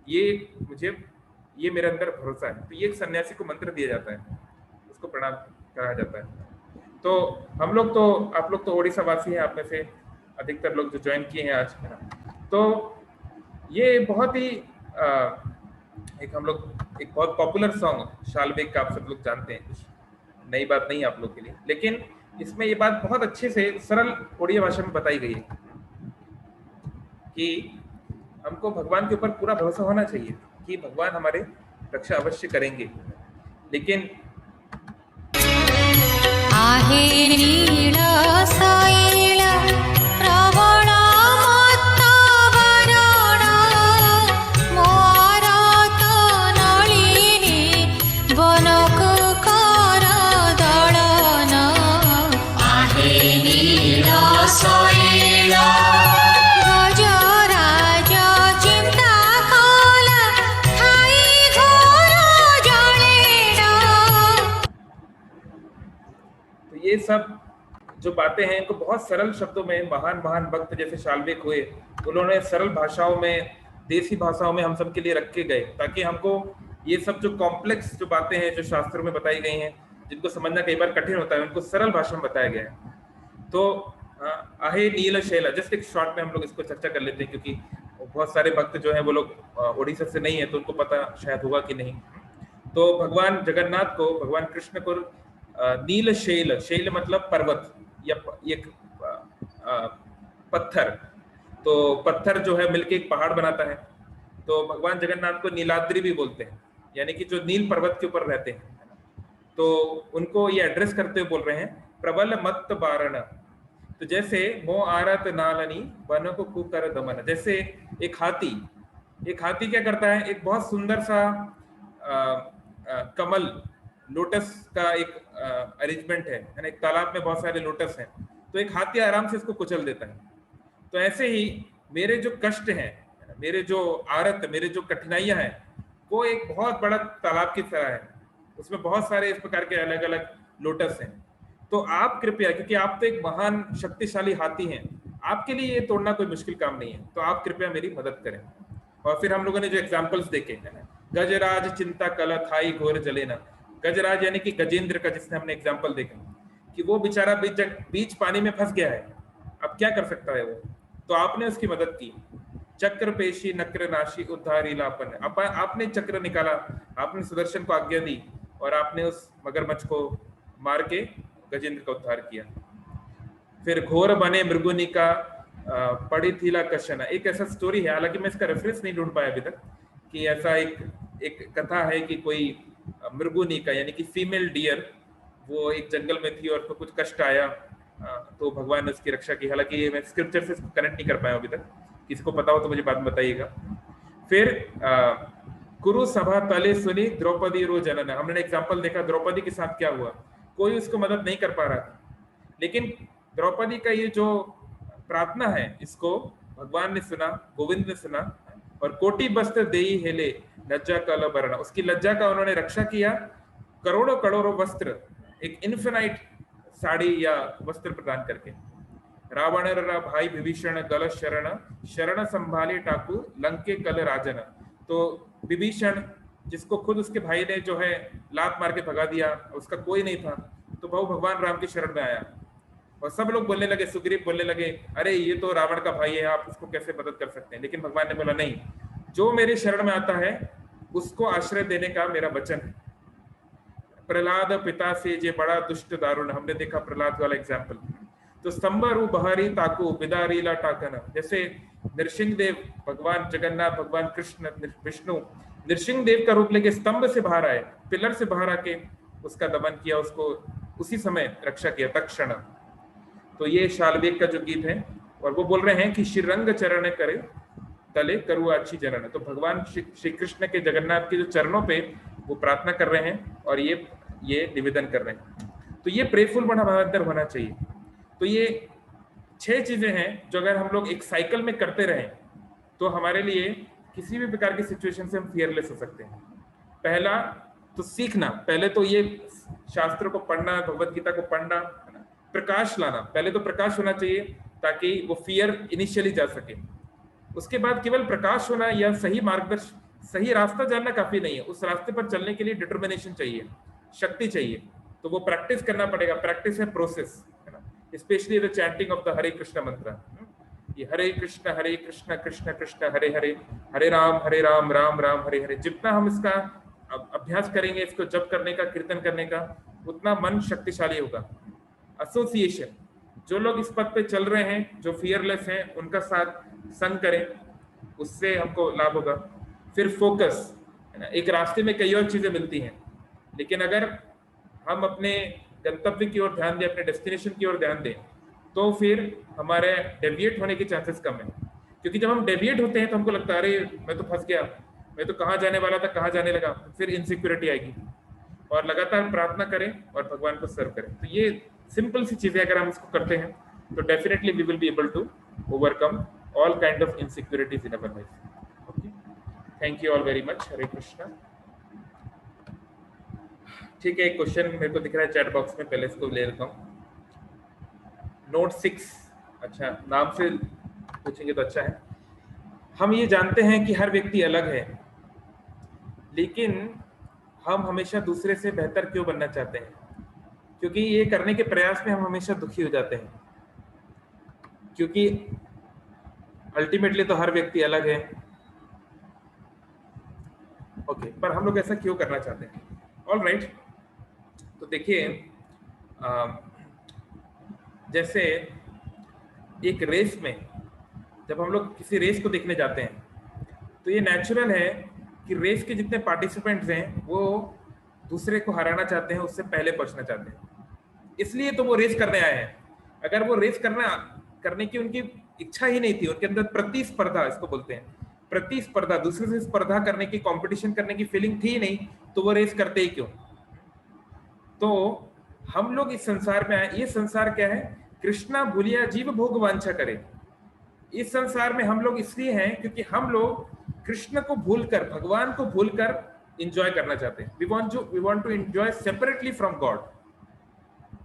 Speaker 1: ये मेरे अंदर भरोसा है। तो ये एक सन्यासी को मंत्र दिया जाता है, उसको प्रणाम कहा जाता है। तो हम लोग तो, आप लोग तो ओडिशा वासी हैं, आप में से अधिकतर लोग जो ज्वाइन किए हैं आज, तो ये बहुत ही हम लोग एक बहुत पॉपुलर सॉन्ग शालबेग का आप सब लोग जानते हैं, कुछ नई बात नहीं आप लोग के लिए, लेकिन इसमें ये बात बहुत अच्छे से सरल उड़िया भाषा में बताई गई है कि हमको भगवान के ऊपर पूरा भरोसा होना चाहिए कि भगवान हमारे रक्षा अवश्य करेंगे। लेकिन आहे नील साइल प्रवण मत्त वरण ये सब जो बातें हैं इनको बहुत सरल शब्दों में महान महान भक्त जैसे शाल्विक हुए, उन्होंने सरल भाषाओं में, देसी भाषाओं में हम सब के लिए रखे गए, ताकि हमको ये सब जो कॉम्प्लेक्स जो बातें हैं जो शास्त्रों में बताई गई हैं, जिनको समझना कई बार कठिन होता है, उनको सरल भाषा में बताया गया है। तो आहे नील शैला, जस्ट एक शॉर्ट में हम लोग इसको चर्चा कर लेते हैं, क्योंकि बहुत सारे भक्त जो है वो लोग उड़ीसा से नहीं है, तो उनको पता शायद होगा कि नहीं। तो भगवान जगन्नाथ को, भगवान कृष्ण को नील शैल, शैल मतलब पर्वत या एक पत्थर, तो पत्थर जो है मिलके एक पहाड़ बनाता है, तो भगवान जगन्नाथ को नीलाद्रि भी बोलते हैं, यानी कि जो नील पर्वत के ऊपर रहते हैं। तो उनको ये एड्रेस करते हुए बोल रहे हैं प्रबल मत बारण, तो जैसे मो आरत नालनी वन को कुकर दमन, जैसे एक हाथी क्या करता है, एक बहुत सुंदर सा कमल लोटस का एक अरेंजमेंट है ना, एक तालाब में बहुत सारे लोटस हैं, तो एक हाथी आराम से इसको कुचल देता है। तो ऐसे ही मेरे जो कष्ट हैं, मेरे जो आरत, मेरे जो कठिनाइयां हैं, वो एक बहुत बड़ा तालाब की तरह है, उसमें बहुत सारे इस प्रकार के अलग अलग लोटस हैं। तो आप कृपया, क्योंकि आप तो एक महान शक्तिशाली हाथी हैं, आपके लिए ये तोड़ना कोई मुश्किल काम नहीं है, तो आप कृपया मेरी मदद करें। और फिर हम लोगों ने जो एग्जाम्पल्स देखे हैं, गजराज चिंता कल थाई घोर जलेना, गजराज यानी कि गजेंद्र का जिसने हमने एग्जाम्पल देखा कि वो बेचारा बीच पानी में फंस गया है, अब क्या कर सकता है वो, तो आपने उसकी मदद की। चक्र पेशी नक्र नाशी उद्धारी लापन, आपने चक्र निकाला, आपने सुदर्शन को आज्ञा दी और आपने उस मगरमच्छ को मार के गजेंद्र का उद्धार किया। फिर घोर बने मृगुनी का पड़ी थीला कशना, एक ऐसा स्टोरी है, हालांकि मैं इसका रेफरेंस नहीं ढूंढ पाया अभी तक, कि ऐसा एक कथा है कि कोई मृगुनी का यानी कि फीमेल डियर, वो एक जंगल में थी और उसको कुछ कष्ट आया, तो भगवान ने उसकी रक्षा की। हालांकि ये मैं स्क्रिप्चर से कनेक्ट नहीं कर पाया अभी तक, किसी को पता हो तो मुझे बाद में बताइएगा। फिर कुरु सभा तले सुनी द्रौपदी रो जनन, हमने एग्जाम्पल देखा द्रौपदी के साथ क्या हुआ, कोई उसको मदद नहीं कर पा रहा था, लेकिन द्रौपदी का ये जो प्रार्थना है इसको भगवान ने सुना, गोविंद ने सुना, और कोटि वस्त्र देई हेले लज्जा कल बरना, उसकी लज्जा का उन्होंने रक्षा किया, करोड़ों करोड़ों वस्त्र, एक इन्फिनाइट साड़ी या वस्त्र प्रदान करके। रावण भाई विभीषण गल शरण, शरण संभाले टाकू लंके कल राजन, तो विभीषण जिसको खुद उसके भाई ने जो है लात मार के भगा दिया, उसका कोई नहीं था, तो वो भगवान राम की शरण में आया, और सब लोग बोलने लगे, सुग्रीव बोलने लगे, अरे ये तो रावण का भाई है, आप उसको कैसे मदद कर सकते हैं, लेकिन भगवान ने बोला नहीं, जो मेरे शरण में आता है उसको आश्रय देने का मेरा वचन है। प्रहलाद पिता से जे बड़ा दुष्ट दारुण, हमने देखा प्रहलाद वाला एग्जाम्पल। तो स्तंभरू बहारी ताकू बिदारीला टाकन, जैसे नृसिंह देव, भगवान जगन्नाथ, भगवान कृष्ण विष्णु नृसिंह देव का रूप लेके स्तंभ से बाहर आए, पिलर से बाहर आके उसका दमन किया, उसको उसी समय रक्षा किया तत्क्षण। तो ये शाल्वेक का जो गीत है, और वो बोल रहे हैं कि श्रीरंग चरण करे तले करू अच्छी जनन, तो भगवान श्री कृष्ण के, जगन्नाथ के जो चरणों पे वो प्रार्थना कर रहे हैं और ये निवेदन कर रहे हैं। तो ये प्रेफुल बना हमारे अंदर होना चाहिए। तो ये 6 चीजें हैं जो अगर हम लोग एक साइकिल में करते रहें तो हमारे लिए किसी भी प्रकार की सिचुएशन से हम फियरलेस हो सकते हैं। पहला तो सीखना, पहले तो ये शास्त्रों को पढ़ना, भगवत गीता को पढ़ना, प्रकाश लाना, पहले तो प्रकाश होना चाहिए ताकि वो फियर इनिशियली जा सके। उसके बाद केवल प्रकाश होना या सही मार्गदर्शन, सही रास्ता जानना काफी नहीं है, उस रास्ते पर चलने के लिए डिटर्मिनेशन चाहिए, शक्ति चाहिए, तो वो प्रैक्टिस करना पड़ेगा। प्रैक्टिस है प्रोसेस, है ना, specially the chanting of the Hare Krishna mantra, ये हरे कृष्ण कृष्ण कृष्ण हरे हरे, हरे राम राम राम हरे हरे, जितना हम इसका अभ्यास करेंगे, इसको जप करने का, कीर्तन करने का, उतना मन शक्तिशाली होगा। एसोसिएशन, जो लोग इस पथ पे चल रहे हैं, जो फियरलेस हैं, उनका साथ संग करें, उससे हमको लाभ होगा। फिर फोकस, है ना, एक रास्ते में कई और चीजें मिलती हैं, लेकिन अगर हम अपने गंतव्य की ओर ध्यान दें, अपने डेस्टिनेशन की ओर ध्यान दें, तो फिर हमारे डेविएट होने के चांसेस कम है। क्योंकि जब हम डेविएट होते हैं तो हमको लगता है अरे मैं तो फंस गया, मैं तो कहाँ जाने वाला था, कहाँ जाने लगा, फिर इनसिक्योरिटी आएगी। और लगातार प्रार्थना करें और भगवान को सर्व करें। तो ये सिंपल सी चीजें अगर हम इसको करते हैं तो definitely we will be able to overcome all kind of insecurities in our life. Okay, thank you all very much. Hare Krishna. ठीक है, एक क्वेश्चन मेरे को दिख रहा है चैट बॉक्स में, पहले इसको ले लेता हूँ। नोट 6, अच्छा नाम से पूछेंगे तो अच्छा है। हम ये जानते हैं कि हर व्यक्ति अलग है, लेकिन हम हमेशा दूसरे से बेहतर क्यों बनना चाहते हैं? क्योंकि ये करने के प्रयास में हम हमेशा दुखी हो जाते हैं, क्योंकि अल्टीमेटली तो हर व्यक्ति अलग है। ओके, पर हम लोग ऐसा क्यों करना चाहते हैं? ऑल राइट, तो देखिए, जैसे एक रेस में जब हम लोग किसी रेस को देखने जाते हैं, तो ये नेचुरल है कि रेस के जितने पार्टिसिपेंट्स हैं वो दूसरे को हराना चाहते हैं, उससे पहले पहुंचना चाहते हैं, इसलिए तो वो रेस करने आए हैं। अगर वो रेस करने की उनकी इच्छा ही नहीं थी, उनके अंदर प्रतिस्पर्धा इसको बोलते हैं, प्रतिस्पर्धा, दूसरे से स्पर्धा करने की, कंपटीशन करने की फीलिंग थी ही नहीं, तो वो रेस करते ही क्यों? तो हम लोग इस संसार में आए, ये संसार क्या है? कृष्णा भूलिया जीव भोग वांछा करे। इस संसार में हम लोग इसलिए हैं क्योंकि हम लोग कृष्ण को भूलकर, भगवान को भूलकर एंजॉय करना चाहते हैं। We want to enjoy separately from God.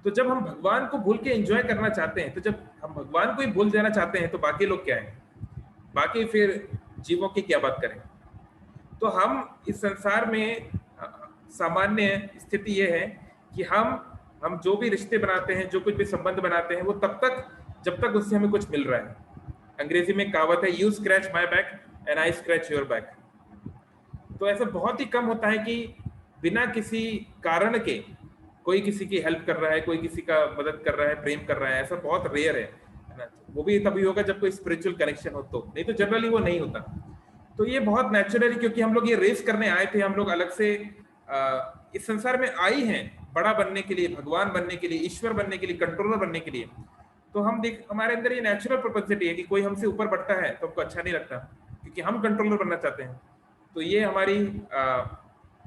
Speaker 1: तो जब हम भगवान को भूल के एंजॉय करना चाहते हैं, तो जब हम भगवान को ही भूल जाना चाहते हैं, तो बाकी लोग क्या है? बाकी फिर जीवों की क्या बात करें? तो हम इस संसार में सामान्य स्थिति ये है कि हम जो भी रिश्ते बनाते हैं, जो कुछ भी संबंध बनाते हैं, वो तब तक जब तक उससे हमें कुछ मिल रहा है। अंग्रेजी में कहावत है, you scratch my back and I scratch your back. तो ऐसा बहुत ही कम होता है कि बिना किसी कारण के कोई किसी की हेल्प कर रहा है, कोई किसी का मदद कर रहा है, प्रेम कर रहा है। ऐसा बहुत रेयर है ना? वो भी तभी होगा जब कोई स्पिरिचुअल कनेक्शन हो, तो नहीं तो जनरली वो नहीं होता। तो ये बहुत नेचुरली, क्योंकि हम लोग ये रेस करने आए थे, हम लोग अलग से इस संसार में आई हैं बड़ा बनने के लिए, भगवान बनने के लिए, ईश्वर बनने के लिए, कंट्रोलर बनने के लिए। तो हमारे अंदर ये नेचुरल प्रोपेंसिटी है कि कोई हमसे ऊपर बढ़ता है तो हमको अच्छा नहीं लगता, क्योंकि हम कंट्रोलर बनना चाहते हैं। तो ये हमारी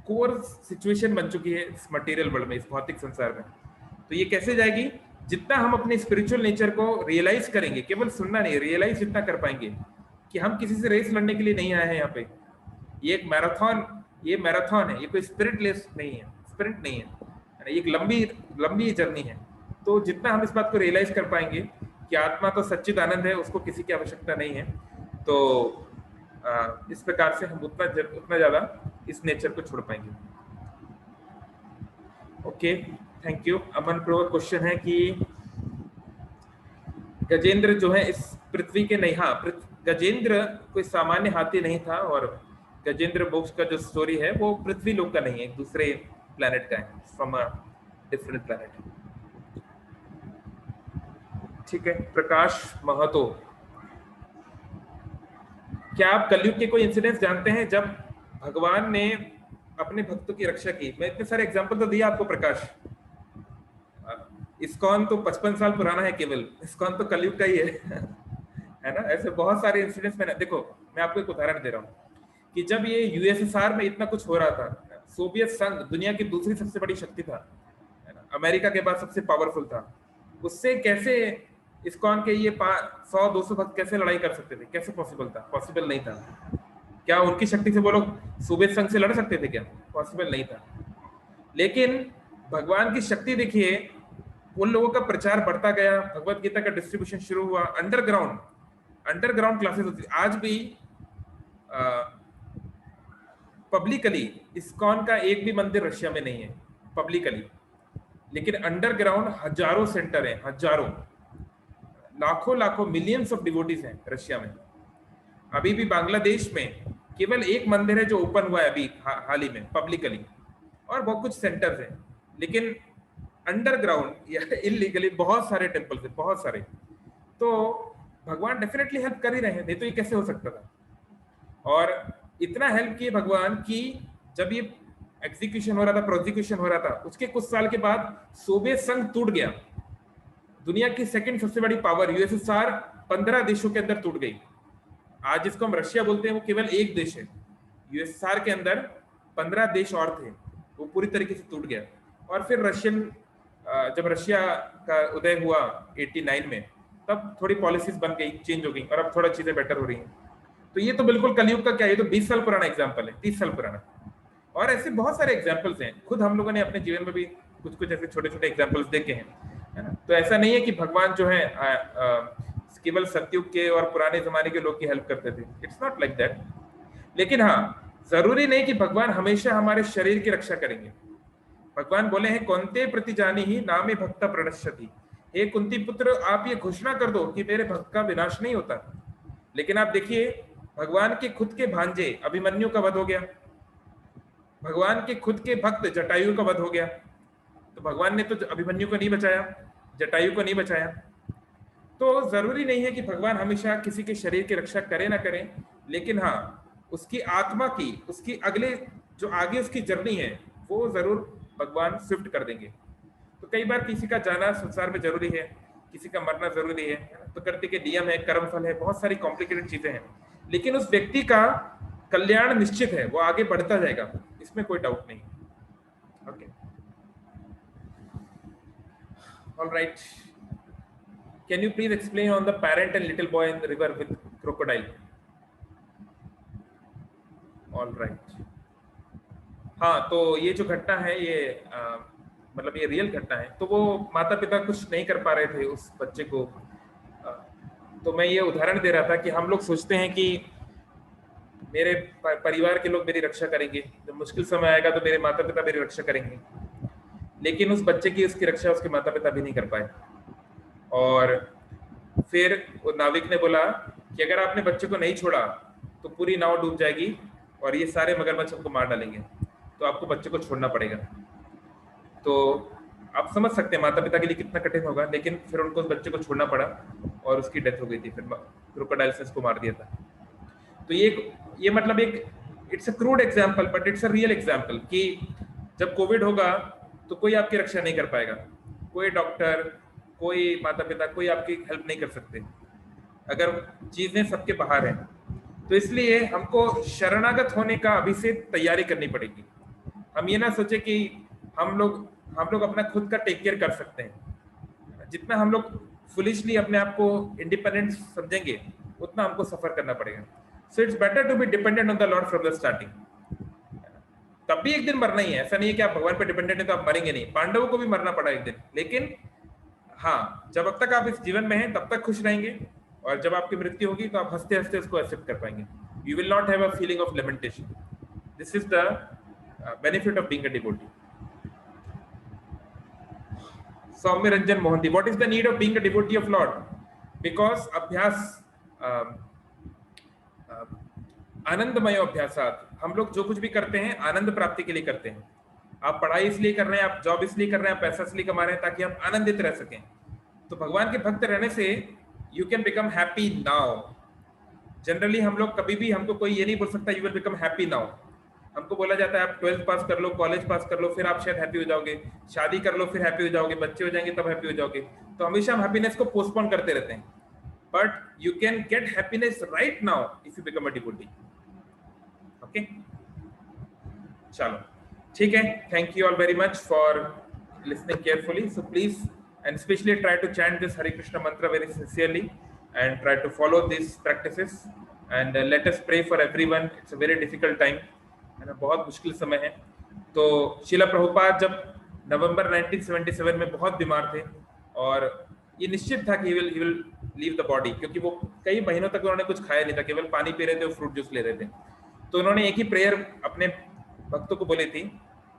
Speaker 1: कोर सिचुएशन बन चुकी है इस मटेरियल वर्ल्ड में, इस भौतिक संसार में। तो ये कैसे जाएगी? जितना हम अपने स्पिरिचुअल नेचर को रियलाइज करेंगे, केवल सुनना नहीं, रियलाइज जितना कर पाएंगे कि हम किसी से रेस लड़ने के लिए नहीं आए हैं यहाँ पे। ये एक मैराथन है, ये कोई स्पिरिट रेस नहीं है, स्पिरिट नहीं है, ये एक लंबी जर्नी है। तो जितना हम इस बात को रियलाइज कर पाएंगे कि आत्मा तो सच्चिद आनंद है, उसको किसी की आवश्यकता नहीं है, तो इस प्रकार से हम उतना ज्यादा इस नेचर को छोड़ पाएंगे। Okay, thank you. Aman pro question है कि गजेंद्र जो है इस पृथ्वी के नहीं, हाँ, गजेंद्र कोई सामान्य हाथी नहीं था, और गजेंद्र मोक्ष का जो स्टोरी है वो पृथ्वी लोक का नहीं है, एक दूसरे प्लैनेट का है, फ्रॉम अ डिफरेंट प्लैनेट। ठीक है, प्रकाश महतो, क्या आप कलयुग के कोई इंसिडेंट्स जानते हैं जब भगवान ने अपने भक्तों की रक्षा की? मैं इतने सारे एग्जांपल तो दिया आपको प्रकाश। इस्कॉन तो 55 साल पुराना है, केवल इस्कॉन तो कलयुग का ही है ना? ऐसे बहुत सारे इंसिडेंट्स मैंने, देखो मैं आपको एक उदाहरण दे रहा हूँ कि जब ये यूएसएसआर में इतना कुछ हो रहा था, सोवियत संघ दुनिया की दूसरी सबसे बड़ी शक्ति था, है ना, अमेरिका के बाद सबसे पावरफुल था, उससे कैसे इस्कॉन के ये 100-200 भक्त कैसे लड़ाई कर सकते थे? कैसे पॉसिबल था? पॉसिबल नहीं था। क्या उनकी शक्ति से वो लोग सोवियत संघ से लड़ सकते थे क्या? पॉसिबल नहीं था। लेकिन भगवान की शक्ति देखिए, उन लोगों का प्रचार बढ़ता गया, भगवत गीता का डिस्ट्रीब्यूशन शुरू हुआ, अंडरग्राउंड क्लासेस होती। आज भी पब्लिकली इस्कॉन का एक भी मंदिर रशिया में नहीं है पब्लिकली, लेकिन अंडरग्राउंड हजारों सेंटर हैं, हजारों, लाखों मिलियंस ऑफ डिवोटीज हैं रशिया में। अभी भी बांग्लादेश में केवल एक मंदिर है जो ओपन हुआ है अभी हाल ही में पब्लिकली, और बहुत कुछ सेंटर्स हैं, लेकिन अंडरग्राउंड या इलीगली बहुत सारे टेम्पल्स हैं, बहुत सारे। तो भगवान डेफिनेटली हेल्प कर ही रहे हैं, नहीं तो ये कैसे हो सकता था? और इतना हेल्प किए भगवान की जब ये एग्जीक्यूशन हो रहा था, प्रोसिक्यूशन हो रहा था, उसके कुछ साल के बाद सोवियत संघ टूट गया। दुनिया की सेकंड सबसे बड़ी पावर यूएसएसआर 15 देशों के अंदर टूट गई। आज जिसको हम रशिया बोलते हैं वो केवल एक देश है। यूएसएसआर के अंदर 15 देश और थे, वो पूरी तरीके से टूट गया। और फिर जब रशिया का उदय हुआ 89 में, तब थोड़ी पॉलिसीज बन गई, चेंज हो गई, और अब थोड़ा चीजें बेटर हो रही हैं। तो ये तो बिल्कुल कलयुग का क्या, ये तो 20 साल पुराना एग्जाम्पल है, 30 साल पुराना। और ऐसे बहुत सारे एग्जाम्पल्स हैं, खुद हम लोगों ने अपने जीवन में भी कुछ ऐसे छोटे छोटे एग्जाम्पल्स देखे हैं। है ना। तो ऐसा नहीं है कि भगवान जो है केवल सतयुग के और पुराने जमाने के लोग की हेल्प करते थे, इट्स नॉट लाइक दैट। लेकिन हाँ, जरूरी नहीं कि भगवान हमेशा हमारे शरीर की रक्षा करेंगे। भगवान बोले हैं कौन्ते प्रतिजानी ही नामे भक्ता प्रणश्यति। हे कुंती पुत्र, आप ये घोषणा कर दो कि मेरे भक्त का विनाश नहीं होता। लेकिन आप देखिए, भगवान के खुद के भांजे अभिमन्यु का वध हो गया, भगवान के खुद के भक्त जटायु का वध हो गया। तो भगवान ने तो अभिमन्यु को नहीं बचाया, जटायु को नहीं बचाया। तो जरूरी नहीं है कि भगवान हमेशा किसी के शरीर की रक्षा करे ना करें, लेकिन हाँ, उसकी आत्मा की, उसकी अगले जो आगे उसकी जर्नी है वो जरूर भगवान स्विफ्ट कर देंगे। तो कई बार किसी का जाना संसार में जरूरी है, किसी का मरना जरूरी है, तो करते के नियम है, कर्म फल है, बहुत सारी कॉम्प्लिकेटेड चीजें हैं, लेकिन उस व्यक्ति का कल्याण निश्चित है, वो आगे बढ़ता जाएगा, इसमें कोई डाउट नहीं। Okay, alright, can you please explain on the parent and little boy in the river with crocodile? Alright, हाँ, तो ये जो घटना है ये मतलब ये रियल घटना है। तो वो माता पिता कुछ नहीं कर पा रहे थे उस बच्चे को। तो मैं ये उदाहरण दे रहा था कि हम लोग सोचते हैं कि मेरे परिवार के लोग मेरी रक्षा करेंगे, जब मुश्किल समय आएगा तो मेरे माता पिता मेरी रक्षा करेंगे, लेकिन उस बच्चे की उसकी रक्षा उसके माता पिता भी नहीं कर पाए। और फिर वो नाविक ने बोला कि अगर आपने बच्चे को नहीं छोड़ा तो पूरी नाव डूब जाएगी और ये सारे मगरमच्छ हमको मार डालेंगे, तो आपको बच्चे को छोड़ना पड़ेगा। तो आप समझ सकते हैं माता पिता के लिए कितना कठिन होगा, लेकिन फिर उनको उस बच्चे को छोड़ना पड़ा और उसकी डेथ हो गई थी, फिर क्रोकोडाइल ने उसको मार दिया था। तो ये मतलब एक, it's a crude example but it's a real example कि जब कोविड होगा तो कोई आपकी रक्षा नहीं कर पाएगा, कोई डॉक्टर, कोई माता पिता, कोई आपकी हेल्प नहीं कर सकते अगर चीजें सबके बाहर हैं। तो इसलिए हमको शरणागत होने का अभी से तैयारी करनी पड़ेगी। हम ये ना सोचे कि हम लोग अपना खुद का टेक केयर कर सकते हैं। जितना हम लोग फुलिशली अपने आप को इंडिपेंडेंट समझेंगे उतना हमको सफर करना पड़ेगा। So it's better to be dependent on the Lord from the starting. तब भी एक दिन मरना ही है, ऐसा नहीं है कि आप भगवान पे डिपेंडेंट है तो आप मरेंगे नहीं। पांडवों को भी मरना पड़ा एक दिन, लेकिन हाँ, जब तक आप इस जीवन में हैं तब तक खुश रहेंगे, और जब आपकी मृत्यु होगी तो आप हंसते हंसते उसको एक्सेप्ट कर पाएंगे। You will not have a feeling of lamentation. This is the benefit of being a devotee. Saumya Ranjan Mohanty, what is the need of being a devotee of Lord? Because अभ्यास आनंदमय अभ्यासात, हम लोग जो कुछ भी करते हैं आनंद प्राप्ति के लिए करते हैं। आप पढ़ाई इसलिए कर रहे हैं, आप जॉब इसलिए कर रहे हैं, आप पैसा इसलिए कमा रहे हैं ताकि आप आनंदित रह सकें। तो भगवान के भक्त रहने से you can become happy now. Generally हम लोग कभी भी, हमको कोई ये नहीं बोल सकता you will become happy now. हमको बोला जाता है आप 12th पास कर लो, कॉलेज पास कर लो, फिर आप शायद हैप्पी हो जाओगे, शादी कर लो फिर हैप्पी हो जाओगे, बच्चे हो जाएंगे तब हैप्पी हो जाओगे। तो हमेशा हम हैप्पीनेस को पोस्टपोन करते रहते हैं, but you can get happiness right now if you become a devotee. Okay, चलो ठीक है, thank you all very much for listening carefully. So please, and especially try to chant this Hare Krishna mantra very sincerely and try to follow these practices, and let us pray for everyone. It's a very difficult time, है ना, बहुत मुश्किल समय है। तो शिला प्रभुपाद जब नवंबर 1977 में बहुत बीमार थे और ये निश्चित था कि he will leave the body, क्योंकि वो कई महीनों तक उन्होंने कुछ खाया नहीं था, केवल पानी पी रहे थे और फ्रूट जूस ले रहे थे। तो उन्होंने एक ही प्रेयर अपने भक्तों को बोली थी,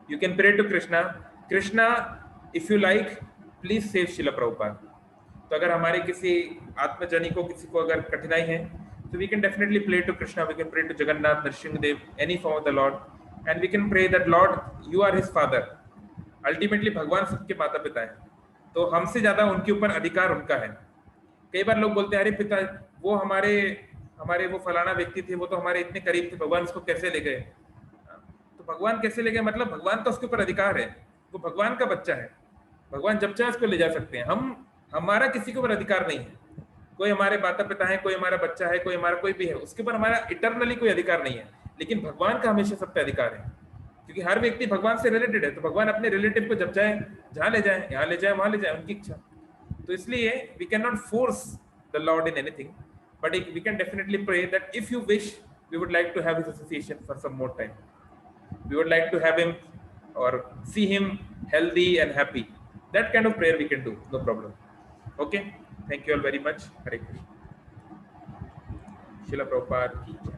Speaker 1: you can pray to Krishna, Krishna if you like please save Srila Prabhupada. तो अगर हमारे किसी आत्मजनी को, किसी को अगर कठिनाई है, तो we can definitely pray to Krishna, we can pray to Jagannath, Narasimhadev, any form of the Lord, and we can pray that Lord you are his father. Ultimately भगवान सबके माता पिता है, तो हमसे ज्यादा उनके ऊपर अधिकार उनका है। कई बार लोग बोलते हैं अरे पिता, वो हमारे वो फलाना व्यक्ति थे, वो तो हमारे इतने करीब थे, भगवान उसको कैसे ले गए? तो भगवान कैसे ले गए मतलब भगवान का उसके ऊपर अधिकार है, वो भगवान का बच्चा है, भगवान जब चाहे उसको ले जा सकते हैं। हमारा किसी के ऊपर अधिकार नहीं है। कोई हमारे माता पिता है, कोई हमारा बच्चा है, कोई हमारा कोई भी है, उसके ऊपर हमारा इटरनली कोई अधिकार नहीं है, लेकिन भगवान का हमेशा सब पे अधिकार है, क्योंकि हर व्यक्ति भगवान से रिलेटेड है। तो भगवान अपने रिलेटिव को जब चाहे जहाँ ले जाए, यहाँ ले जाए, वहां ले जाए, उनकी इच्छा। तो इसलिए we can not force the Lord in anything, but we can definitely pray that if you wish we would like to have his association for some more time, we would like to have him or see him healthy and happy, That kind of prayer we can do, no problem. Okay, thank you all very much. Hare Krishna. Srila Prabhupada ki jai.